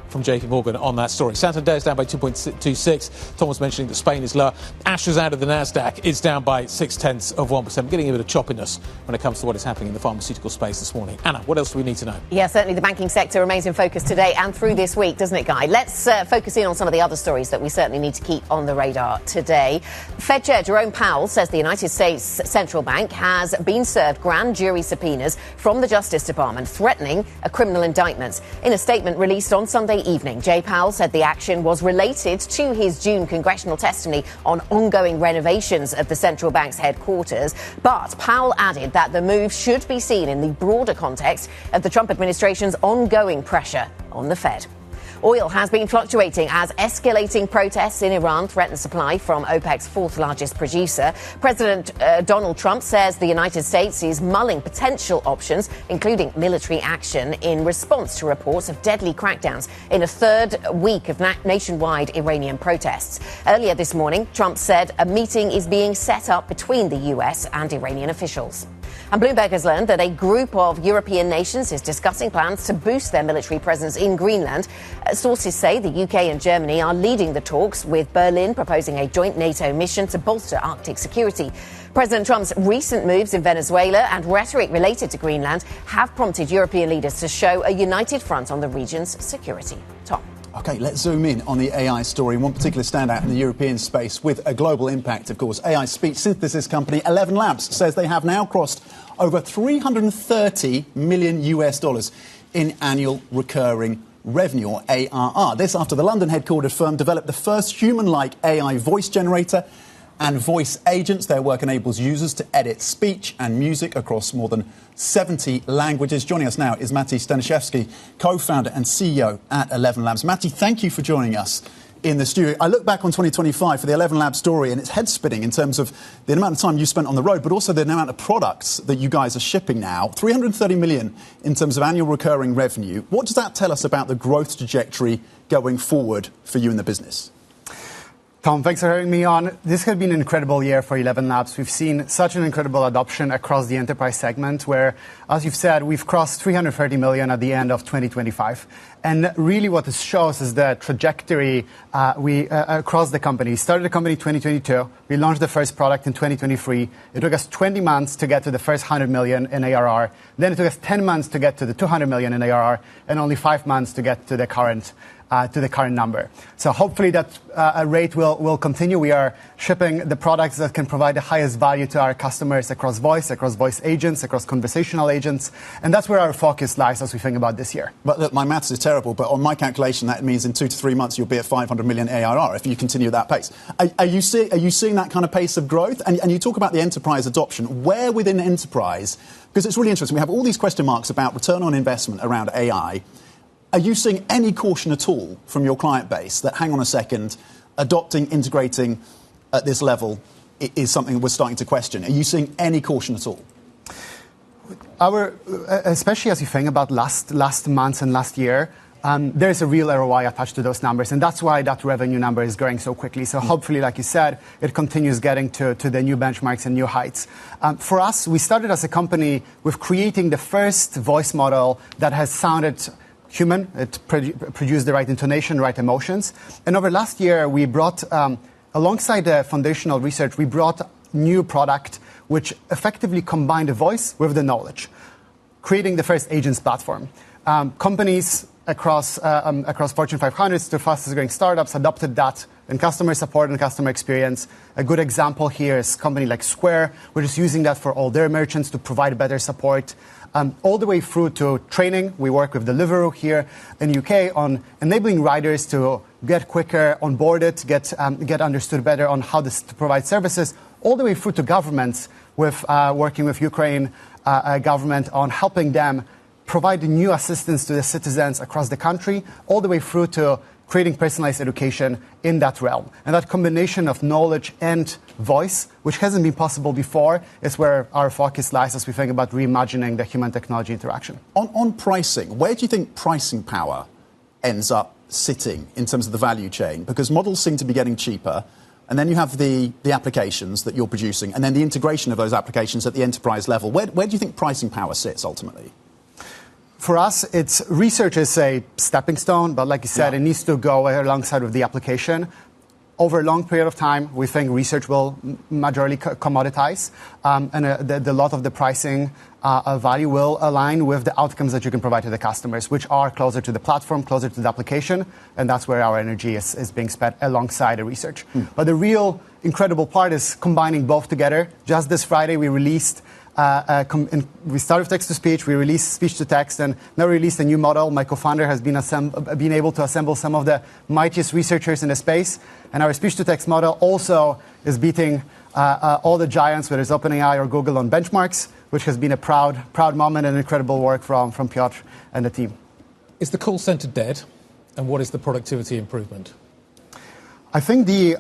from JP Morgan on that story. Santander is down by 2.26. Tom was mentioning that Spain is lower. Astra's out of the Nasdaq is down by 0.6%. We're getting a bit of choppiness when it comes to what is happening in the pharmaceutical space this morning. Anna, what else do we need to know? Yeah, certainly the banking sector remains in focus today and through this week, doesn't it, Guy? Let's focus in on some of the other stories that we certainly need to keep on the radar today. Fed Chair Jerome Powell says the United States Central Bank has been served grand jury subpoenas from the Justice Department threatening a criminal indictment. In a statement released on Sunday evening, Jay Powell said the action was related to his June congressional testimony on ongoing renovations of the central bank's headquarters. But Powell added that the move should be seen in the broader context of the Trump administration's ongoing pressure on the Fed. Oil has been fluctuating as escalating protests in Iran threaten supply from OPEC's fourth largest producer. President Donald Trump says the United States is mulling potential options, including military action, in response to reports of deadly crackdowns in a third week of nationwide Iranian protests. Earlier this morning, Trump said a meeting is being set up between the US and Iranian officials. And Bloomberg has learned that a group of European nations is discussing plans to boost their military presence in Greenland. Sources say the UK and Germany are leading the talks, with Berlin proposing a joint NATO mission to bolster Arctic security. President Trump's recent moves in Venezuela and rhetoric related to Greenland have prompted European leaders to show a united front on the region's security. Tom. OK, let's zoom in on the AI story. One particular standout in the European space with a global impact, of course. AI speech synthesis company ElevenLabs says they have now crossed over $330 million in annual recurring revenue, or ARR. This after the London headquartered firm developed the first human-like AI voice generator and voice agents. Their work enables users to edit speech and music across more than 70 languages. Joining us now is Matti Staniszewski, co-founder and CEO at ElevenLabs. Matti, thank you for joining us in the studio. I look back on 2025 for the ElevenLabs story, and it's head-spinning in terms of the amount of time you spent on the road, but also the amount of products that you guys are shipping now. 330 million in terms of annual recurring revenue. What does that tell us about the growth trajectory going forward for you in the business? Tom, thanks for having me on. This has been an incredible year for ElevenLabs. We've seen such an incredible adoption across the enterprise segment where, as you've said, we've crossed 330 million at the end of 2025. And really what this shows is the trajectory across the company. We started the company in 2022. We launched the first product in 2023. It took us 20 months to get to the first 100 million in ARR. Then it took us 10 months to get to the 200 million in ARR, and only 5 months to get to the current number. So hopefully that rate will continue. We are shipping the products that can provide the highest value to our customers across voice agents, across conversational agents. And that's where our focus lies as we think about this year. But look, my maths is terrible, but on my calculation, that means in 2 to 3 months, you'll be at 500 million ARR if you continue that pace. Are you seeing that kind of pace of growth? And you talk about the enterprise adoption. Where within enterprise, because it's really interesting, we have all these question marks about return on investment around AI. Are you seeing any caution at all from your client base that, hang on a second, adopting, integrating at this level is something we're starting to question? Are you seeing any caution at all? Especially as you think about last month and last year, there's a real ROI attached to those numbers, and that's why that revenue number is growing so quickly. So hopefully, like you said, it continues getting to the new benchmarks and new heights. For us, we started as a company with creating the first voice model that has sounded human. It produced the right intonation, right emotions. And over last year, we brought, alongside the foundational research, we brought new product which effectively combine the voice with the knowledge, creating the first agents platform. Companies across Fortune 500 to fastest growing startups adopted that in customer support and customer experience. A good example here is a company like Square, which is using that for all their merchants to provide better support. All the way through to training. We work with Deliveroo here in UK on enabling riders to get quicker onboarded, get understood better on how to provide services, all the way through to governments with working with Ukraine government on helping them provide new assistance to the citizens across the country, all the way through to creating personalized education in that realm. And that combination of knowledge and voice, which hasn't been possible before, is where our focus lies as we think about reimagining the human-technology interaction. On pricing, where do you think pricing power ends up sitting in terms of the value chain? Because models seem to be getting cheaper, and then you have the applications that you're producing, and then the integration of those applications at the enterprise level. Where do you think pricing power sits ultimately? For us, research is a stepping stone, but like you said, it needs to go alongside with the application. Over a long period of time, we think research will majorly commoditize, and a lot of the pricing value will align with the outcomes that you can provide to the customers, which are closer to the platform, closer to the application, and that's where our energy is being spent alongside the research. But the real incredible part is combining both together. Just this Friday, we released we started with text-to-speech, we released speech-to-text, and now released a new model. My co-founder has been able to assemble some of the mightiest researchers in the space, and our speech-to-text model also is beating all the giants, whether it's OpenAI or Google, on benchmarks, which has been a proud moment and incredible work from Piotr and the team. Is the call center dead, and what is the productivity improvement? I think the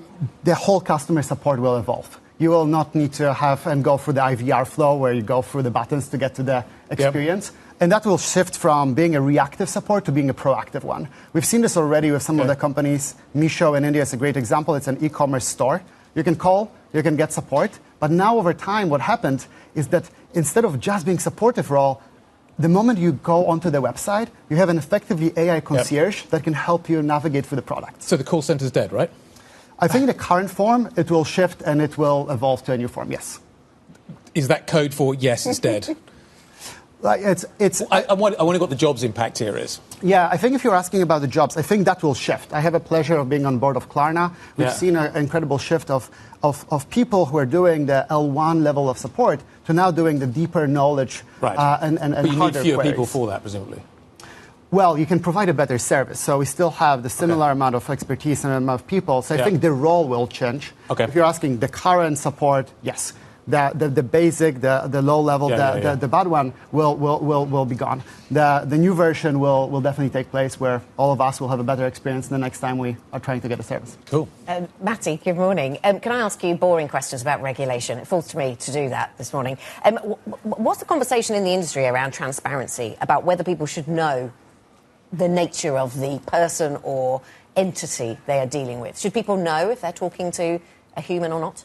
whole customer support will evolve. You will not need to have and go through the IVR flow where you go through the buttons to get to the experience. Yep. And that will shift from being a reactive support to being a proactive one. We've seen this already with some of the companies. Meesho in India is a great example. It's an e-commerce store. You can call, you can get support. But now over time, what happened is that instead of just being supportive role, the moment you go onto the website, you have an effectively AI concierge that can help you navigate through the product. So the call center is dead, right? I think the current form, it will shift and it will evolve to a new form, yes. Is that code for yes, it's dead? I wonder what the jobs impact here is. Yeah, I think if you're asking about the jobs, I think that will shift. I have a pleasure of being on board of Klarna. We've seen an incredible shift of people who are doing the L1 level of support to now doing the deeper knowledge and but you need fewer queries. people for that, presumably. Well, you can provide a better service. So we still have the similar amount of expertise and amount of people. So I think the role will change. Okay. If you're asking the current support, yes. The basic, the low level, the bad one will be gone. The new version will definitely take place where all of us will have a better experience the next time we are trying to get a service. Cool. Matty, good morning. Can I ask you boring questions about regulation? It falls to me to do that this morning. What's the conversation in the industry around transparency, about whether people should know the nature of the person or entity they are dealing with? Should people know if they're talking to a human or not?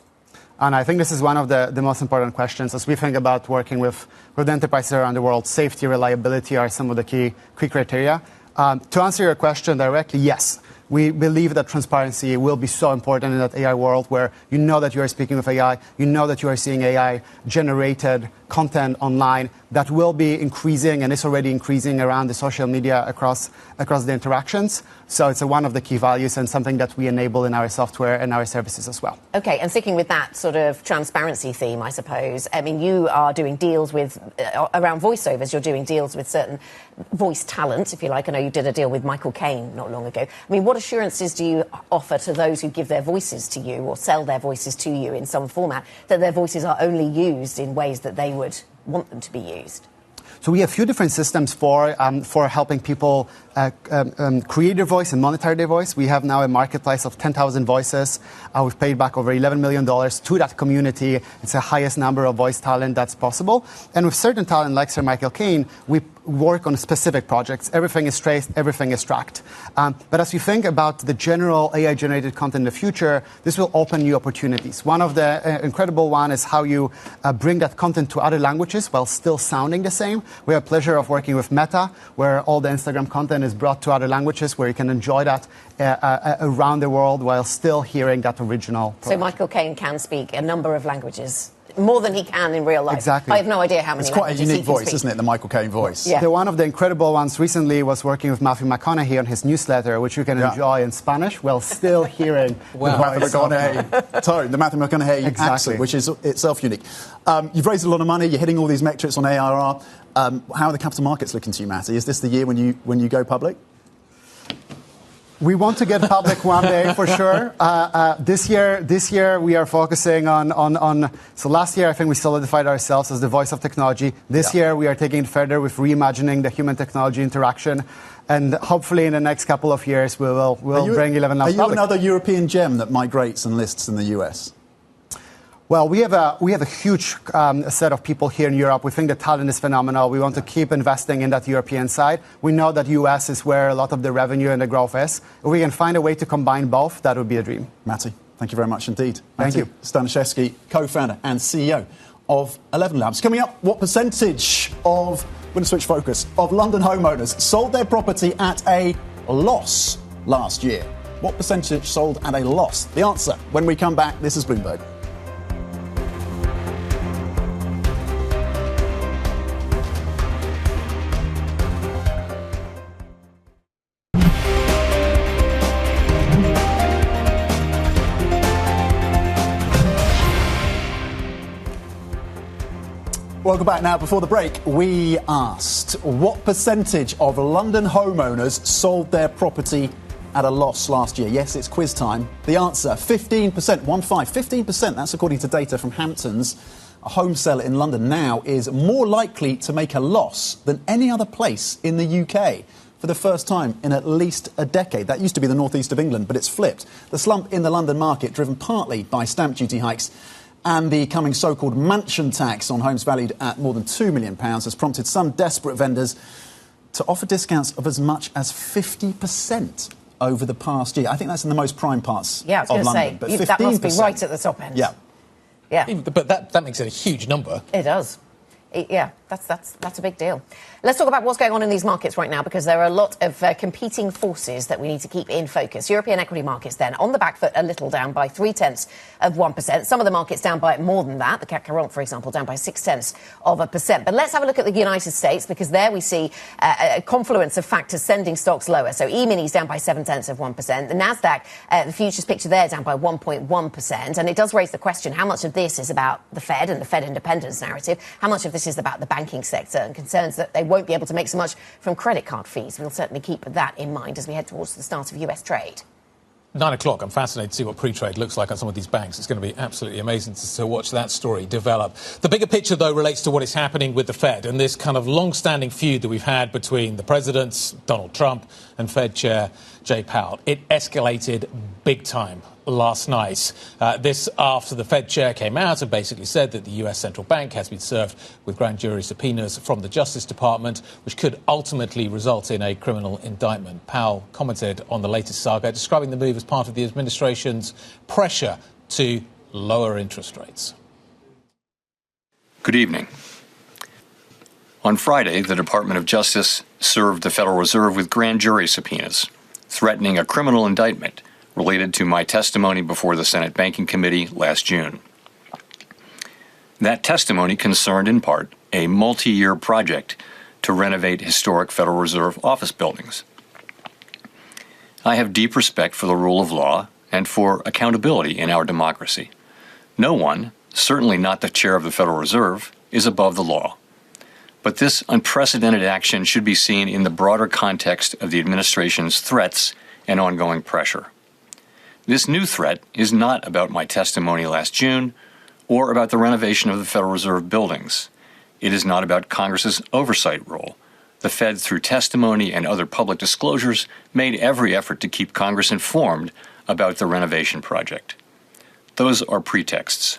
And I think this is one of the most important questions as we think about working with enterprises around the world. Safety, reliability are some of the key criteria. To answer your question directly, yes. We believe that transparency will be so important in that AI world where you know that you are speaking with AI, you know that you are seeing AI-generated content online that will be increasing and is already increasing around the social media across the interactions. So it's one of the key values and something that we enable in our software and our services as well. OK, and sticking with that sort of transparency theme, I suppose, I mean, you are doing deals with, around voiceovers, you're doing deals with certain voice talent, if you like. I know you did a deal with Michael Caine not long ago. I mean, what assurances do you offer to those who give their voices to you or sell their voices to you in some format that their voices are only used in ways that they would want them to be used? So we have a few different systems for helping people create their voice and monetize their voice. We have now a marketplace of 10,000 voices. We've paid back over $11 million to that community. It's the highest number of voice talent that's possible. And with certain talent like Sir Michael Caine, we work on specific projects. Everything is traced, everything is tracked. But as you think about the general AI-generated content in the future, this will open new opportunities. One of the incredible one is how you bring that content to other languages while still sounding the same. We have the pleasure of working with Meta, where all the Instagram content is brought to other languages, where you can enjoy that around the world while still hearing that original product. So Michael Caine can speak a number of languages more than he can in real life. Exactly. I have no idea how many. It's quite a languages unique he can voice, speak. isn't it? The Michael Caine voice. Yeah. One of the incredible ones recently was working with Matthew McConaughey on his newsletter, which you can enjoy in Spanish while still hearing the Matthew voice of- McConaughey tone, the Matthew McConaughey accent, which is itself unique. You've raised a lot of money. You're hitting all these metrics on ARR. How are the capital markets looking to you, Matty? Is this the year when you go public? We want to get public one day for sure. This year we are focusing on. So last year I think we solidified ourselves as the voice of technology. This year we are taking it further with reimagining the human-technology interaction, and hopefully in the next couple of years we'll bring ElevenLabs Are you public. another European gem that migrates and lists in the US? Well, we have a huge set of people here in Europe. We think the talent is phenomenal. We want to keep investing in that European side. We know that US is where a lot of the revenue and the growth is. If we can find a way to combine both, that would be a dream. Matty, thank you very much indeed. Thank you. Staniszewski, co-founder and CEO of ElevenLabs. Coming up, what percentage of, we're going to switch focus, of London homeowners sold their property at a loss last year? What percentage sold at a loss? The answer when we come back. This is Bloomberg. Welcome back. Now, before the break, we asked what percentage of London homeowners sold their property at a loss last year. Yes, it's quiz time. The answer, 15%, 15%. That's according to data from Hamptons. A home seller in London now is more likely to make a loss than any other place in the UK for the first time in at least a decade. That used to be the northeast of England, but it's flipped. The slump in the London market, driven partly by stamp duty hikes and the coming so-called mansion tax on homes valued at more than £2 million, has prompted some desperate vendors to offer discounts of as much as 50% over the past year. I think that's in the most prime parts Yeah, I was of going to London. say, But that must be 15%. right at the top end. Yeah. Yeah. But that makes it a huge number. It does. Yeah, that's a big deal. Let's talk about what's going on in these markets right now, because there are a lot of competing forces that we need to keep in focus. European equity markets then on the back foot, a little down by 0.3%. Some of the markets down by more than that. The CAC 40, for example, down by 0.6%. But let's have a look at the United States, because there we see a confluence of factors sending stocks lower. So E-minis down by 0.7%. The Nasdaq, the futures picture there, down by 1.1%. And it does raise the question: how much of this is about the Fed and the Fed independence narrative? How much of this is about the banking sector and concerns that they won't be able to make so much from credit card fees? We'll certainly keep that in mind as we head towards the start of US trade. 9 o'clock. I'm fascinated to see what pre-trade looks like on some of these banks. It's going to be absolutely amazing to watch that story develop. The bigger picture, though, relates to what is happening with the Fed and this kind of long-standing feud that we've had between the presidents, Donald Trump, and Fed Chair Jay Powell. It escalated big time last night. This after the Fed chair came out and basically said that the US central bank has been served with grand jury subpoenas from the Justice Department, which could ultimately result in a criminal indictment. Powell commented on the latest saga, describing the move as part of the administration's pressure to lower interest rates. Good evening. On Friday, the Department of Justice served the Federal Reserve with grand jury subpoenas, threatening a criminal indictment related to my testimony before the Senate Banking Committee last June. That testimony concerned, in part, a multi-year project to renovate historic Federal Reserve office buildings. I have deep respect for the rule of law and for accountability in our democracy. No one, certainly not the chair of the Federal Reserve, is above the law. But this unprecedented action should be seen in the broader context of the administration's threats and ongoing pressure. This new threat is not about my testimony last June or about the renovation of the Federal Reserve buildings. It is not about Congress's oversight role. The Fed, through testimony and other public disclosures, made every effort to keep Congress informed about the renovation project. Those are pretexts.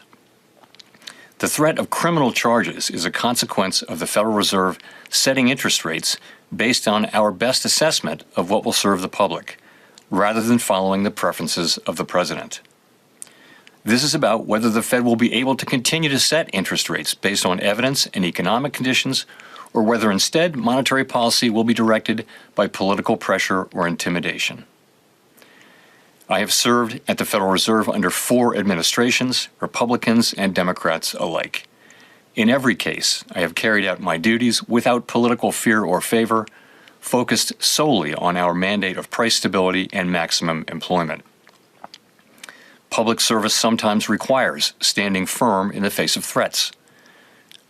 The threat of criminal charges is a consequence of the Federal Reserve setting interest rates based on our best assessment of what will serve the public, rather than following the preferences of the president. This is about whether the Fed will be able to continue to set interest rates based on evidence and economic conditions, or whether instead monetary policy will be directed by political pressure or intimidation. I have served at the Federal Reserve under 4 administrations, Republicans and Democrats alike. In every case, I have carried out my duties without political fear or favor, focused solely on our mandate of price stability and maximum employment. Public service sometimes requires standing firm in the face of threats.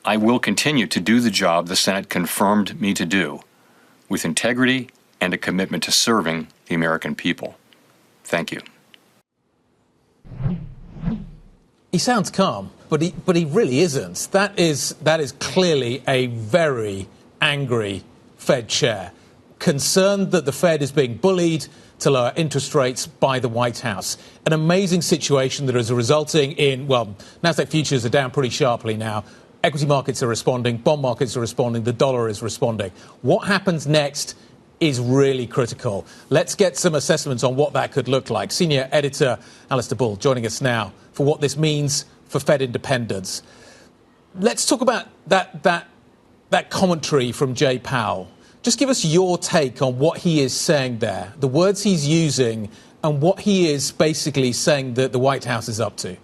I will continue to do the job the Senate confirmed me to do, with integrity and a commitment to serving the American people. Thank you. He sounds calm, but he really isn't. That is clearly a very angry Fed chair, concerned that the Fed is being bullied to lower interest rates by the White House. An amazing situation that is resulting in, well, Nasdaq futures are down pretty sharply now. Equity markets are responding, bond markets are responding, the dollar is responding. What happens next is really critical. Let's get some assessments on what that could look like. Senior editor Alistair Bull joining us now for what this means for Fed independence. Let's talk about that commentary from Jay Powell. Just give us your take on what he is saying there, the words he's using, and what he is basically saying that the White House is up to.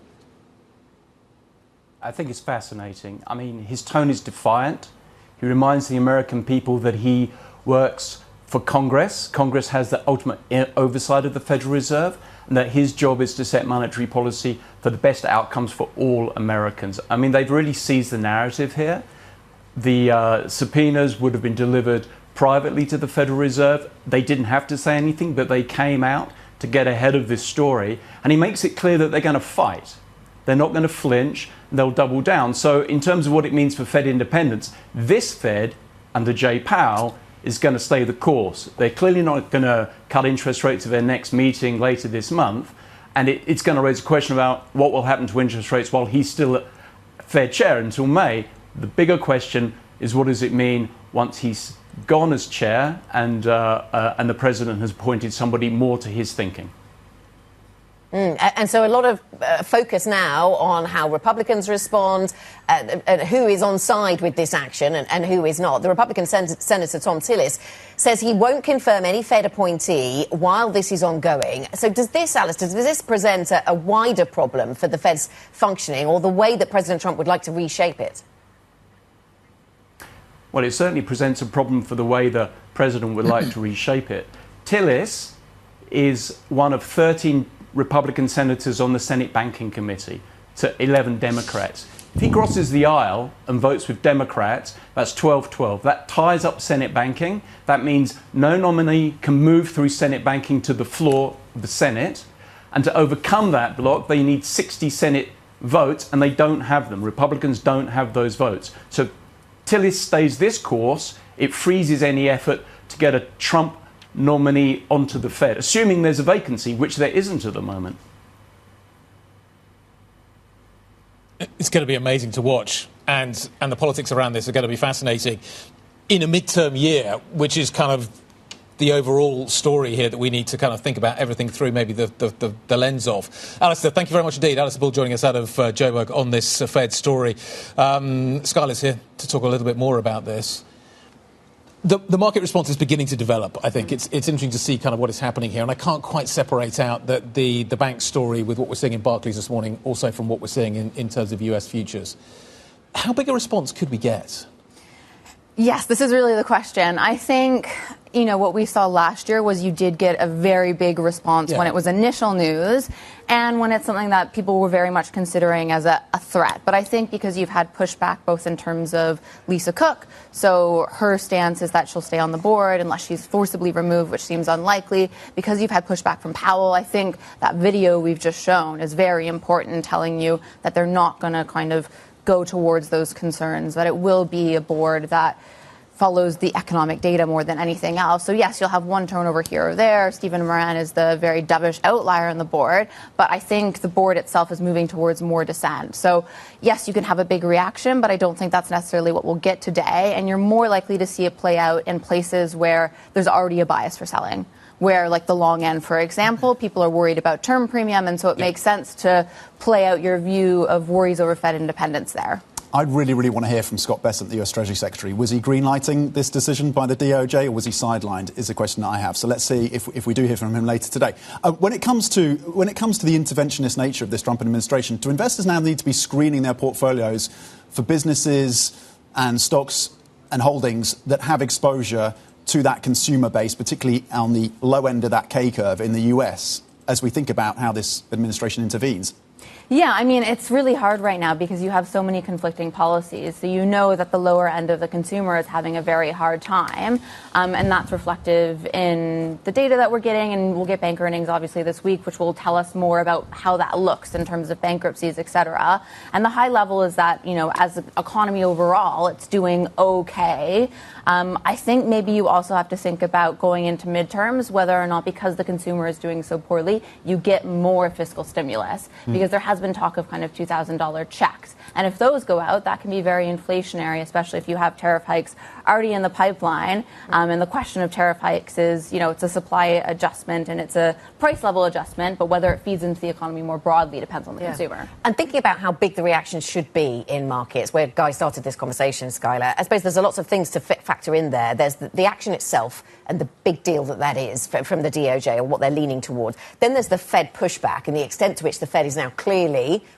I think it's fascinating. I mean, his tone is defiant. He reminds the American people that he works for Congress. Congress has the ultimate oversight of the Federal Reserve, and that his job is to set monetary policy for the best outcomes for all Americans. I mean, they've really seized the narrative here. The subpoenas would have been delivered privately to the Federal Reserve. They didn't have to say anything, but they came out to get ahead of this story. And he makes it clear that they're going to fight. They're not going to flinch. They'll double down. So in terms of what it means for Fed independence, this Fed under Jay Powell is going to stay the course. They're clearly not going to cut interest rates at their next meeting later this month. And it's going to raise a question about what will happen to interest rates while he's still Fed chair until May. The bigger question is, what does it mean once he's gone as chair and the president has appointed somebody more to his thinking? And so a lot of focus now on how Republicans respond, and who is on side with this action and who is not. The Republican Senator Tom Tillis says he won't confirm any Fed appointee while this is ongoing. So does this, Alistair, does this present a wider problem for the Fed's functioning, or the way that President Trump would like to reshape it? Well, it certainly presents a problem for the way the president would like to reshape it. Tillis is one of 13 Republican senators on the Senate Banking Committee to 11 Democrats. If he crosses the aisle and votes with Democrats, that's 12-12. That ties up Senate banking. That means no nominee can move through Senate banking to the floor of the Senate. And to overcome that block, they need 60 Senate votes, and they don't have them. Republicans don't have those votes. So Tillis stays this course, it freezes any effort to get a Trump nominee onto the Fed, assuming there's a vacancy, which there isn't at the moment. It's going to be amazing to watch, and the politics around this are going to be fascinating in a midterm year, which is kind of the overall story here that we need to kind of think about everything through maybe the lens of. Alistair, thank you very much indeed. Alistair Bull joining us out of Joburg on this Fed story. Scarlett's here to talk a little bit more about this. The market response is beginning to develop, I think. It's interesting to see kind of what is happening here. And I can't quite separate out that the bank story with what we're seeing in Barclays this morning, also from what we're seeing in terms of US futures. How big a response could we get? Yes, this is really the question. I think, what we saw last year was you did get a very big response when it was initial news and when it's something that people were very much considering as a threat. But I think because you've had pushback both in terms of Lisa Cook, so her stance is that she'll stay on the board unless she's forcibly removed, which seems unlikely. Because you've had pushback from Powell, I think that video we've just shown is very important, telling you that they're not going to kind of go towards those concerns, that it will be a board that follows the economic data more than anything else. So yes, you'll have one turnover here or there. Stephen Moran is the very dovish outlier on the board, but I think the board itself is moving towards more dissent. So yes, you can have a big reaction, but I don't think that's necessarily what we'll get today. And you're more likely to see it play out in places where there's already a bias for selling, where, like the long end, for example, people are worried about term premium, and so it makes sense to play out your view of worries over Fed independence there. I'd really, really want to hear from Scott Bessent, the US Treasury Secretary. Was he greenlighting this decision by the DOJ, or was he sidelined, is a question that I have. So let's see if we do hear from him later today. When it comes to the interventionist nature of this Trump administration, do investors now need to be screening their portfolios for businesses and stocks and holdings that have exposure to that consumer base, particularly on the low end of that K-curve in the US, as we think about how this administration intervenes? Yeah, I mean, it's really hard right now because you have so many conflicting policies. So you know that the lower end of the consumer is having a very hard time. And that's reflective in the data that we're getting. And we'll get bank earnings, obviously, this week, which will tell us more about how that looks in terms of bankruptcies, et cetera. And the high level is that, you know, as the economy overall, it's doing okay. I think maybe you also have to think about going into midterms, whether or not because the consumer is doing so poorly, you get more fiscal stimulus. Because there has been talk of kind of $2,000 checks. And if those go out, that can be very inflationary, especially if you have tariff hikes already in the pipeline. And the question of tariff hikes is, you know, it's a supply adjustment and it's a price level adjustment, but whether it feeds into the economy more broadly depends on the consumer. And thinking about how big the reaction should be in markets, where Guy started this conversation, Skylar, I suppose there's a lots of things to factor in there. There's the action itself and the big deal that is from the DOJ, or what they're leaning towards. Then there's the Fed pushback and the extent to which the Fed is now clearly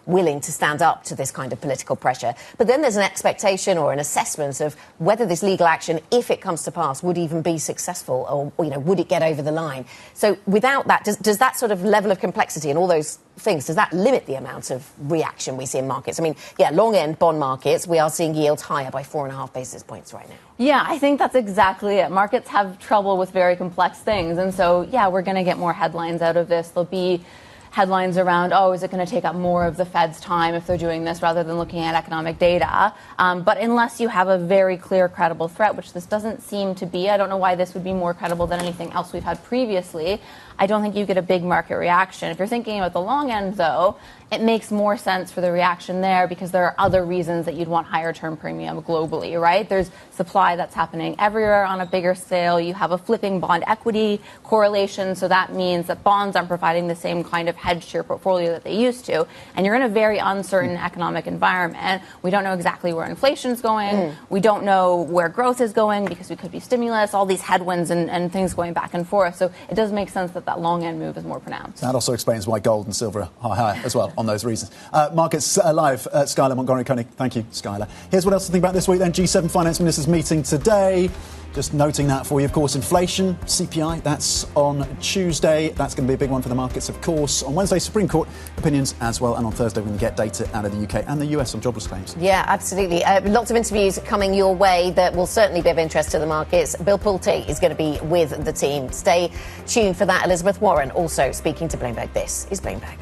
willing to stand up to this kind of political pressure. But then there's an expectation or an assessment of whether this legal action, if it comes to pass, would even be successful, or, you know, would it get over the line? So without that, does that sort of level of complexity and all those things, does that limit the amount of reaction we see in markets? I mean, yeah, long end bond markets, we are seeing yields higher by 4.5 basis points right now. Yeah, I think that's exactly it. Markets have trouble with very complex things. And so, yeah, we're going to get more headlines out of this. There'll be headlines around, oh, is it going to take up more of the Fed's time if they're doing this rather than looking at economic data? But unless you have a very clear, credible threat, which this doesn't seem to be, I don't know why this would be more credible than anything else we've had previously. I don't think you get a big market reaction. If you're thinking about the long end, though, it makes more sense for the reaction there because there are other reasons that you'd want higher term premium globally, right? There's supply that's happening everywhere on a bigger scale. You have a flipping bond equity correlation, so that means that bonds aren't providing the same kind of hedge to your portfolio that they used to. And you're in a very uncertain economic environment. We don't know exactly where inflation's going. We don't know where growth is going because we could be stimulus, all these headwinds and things going back and forth. So it does make sense that that long end move is more pronounced. That also explains why gold and silver are higher as well on those reasons. Markets live. Skylar Montgomery-Koenig. Thank you, Skylar. Here's what else to think about this week then. G7 finance ministers meeting today. Just noting that for you, of course, inflation, CPI, that's on Tuesday. That's going to be a big one for the markets, of course. On Wednesday, Supreme Court opinions as well. And on Thursday, we're going to get data out of the UK and the US on jobless claims. Yeah, absolutely. Lots of interviews coming your way that will certainly be of interest to the markets. Bill Pulte is going to be with the team. Stay tuned for that. Elizabeth Warren also speaking to Bloomberg. This is Bloomberg.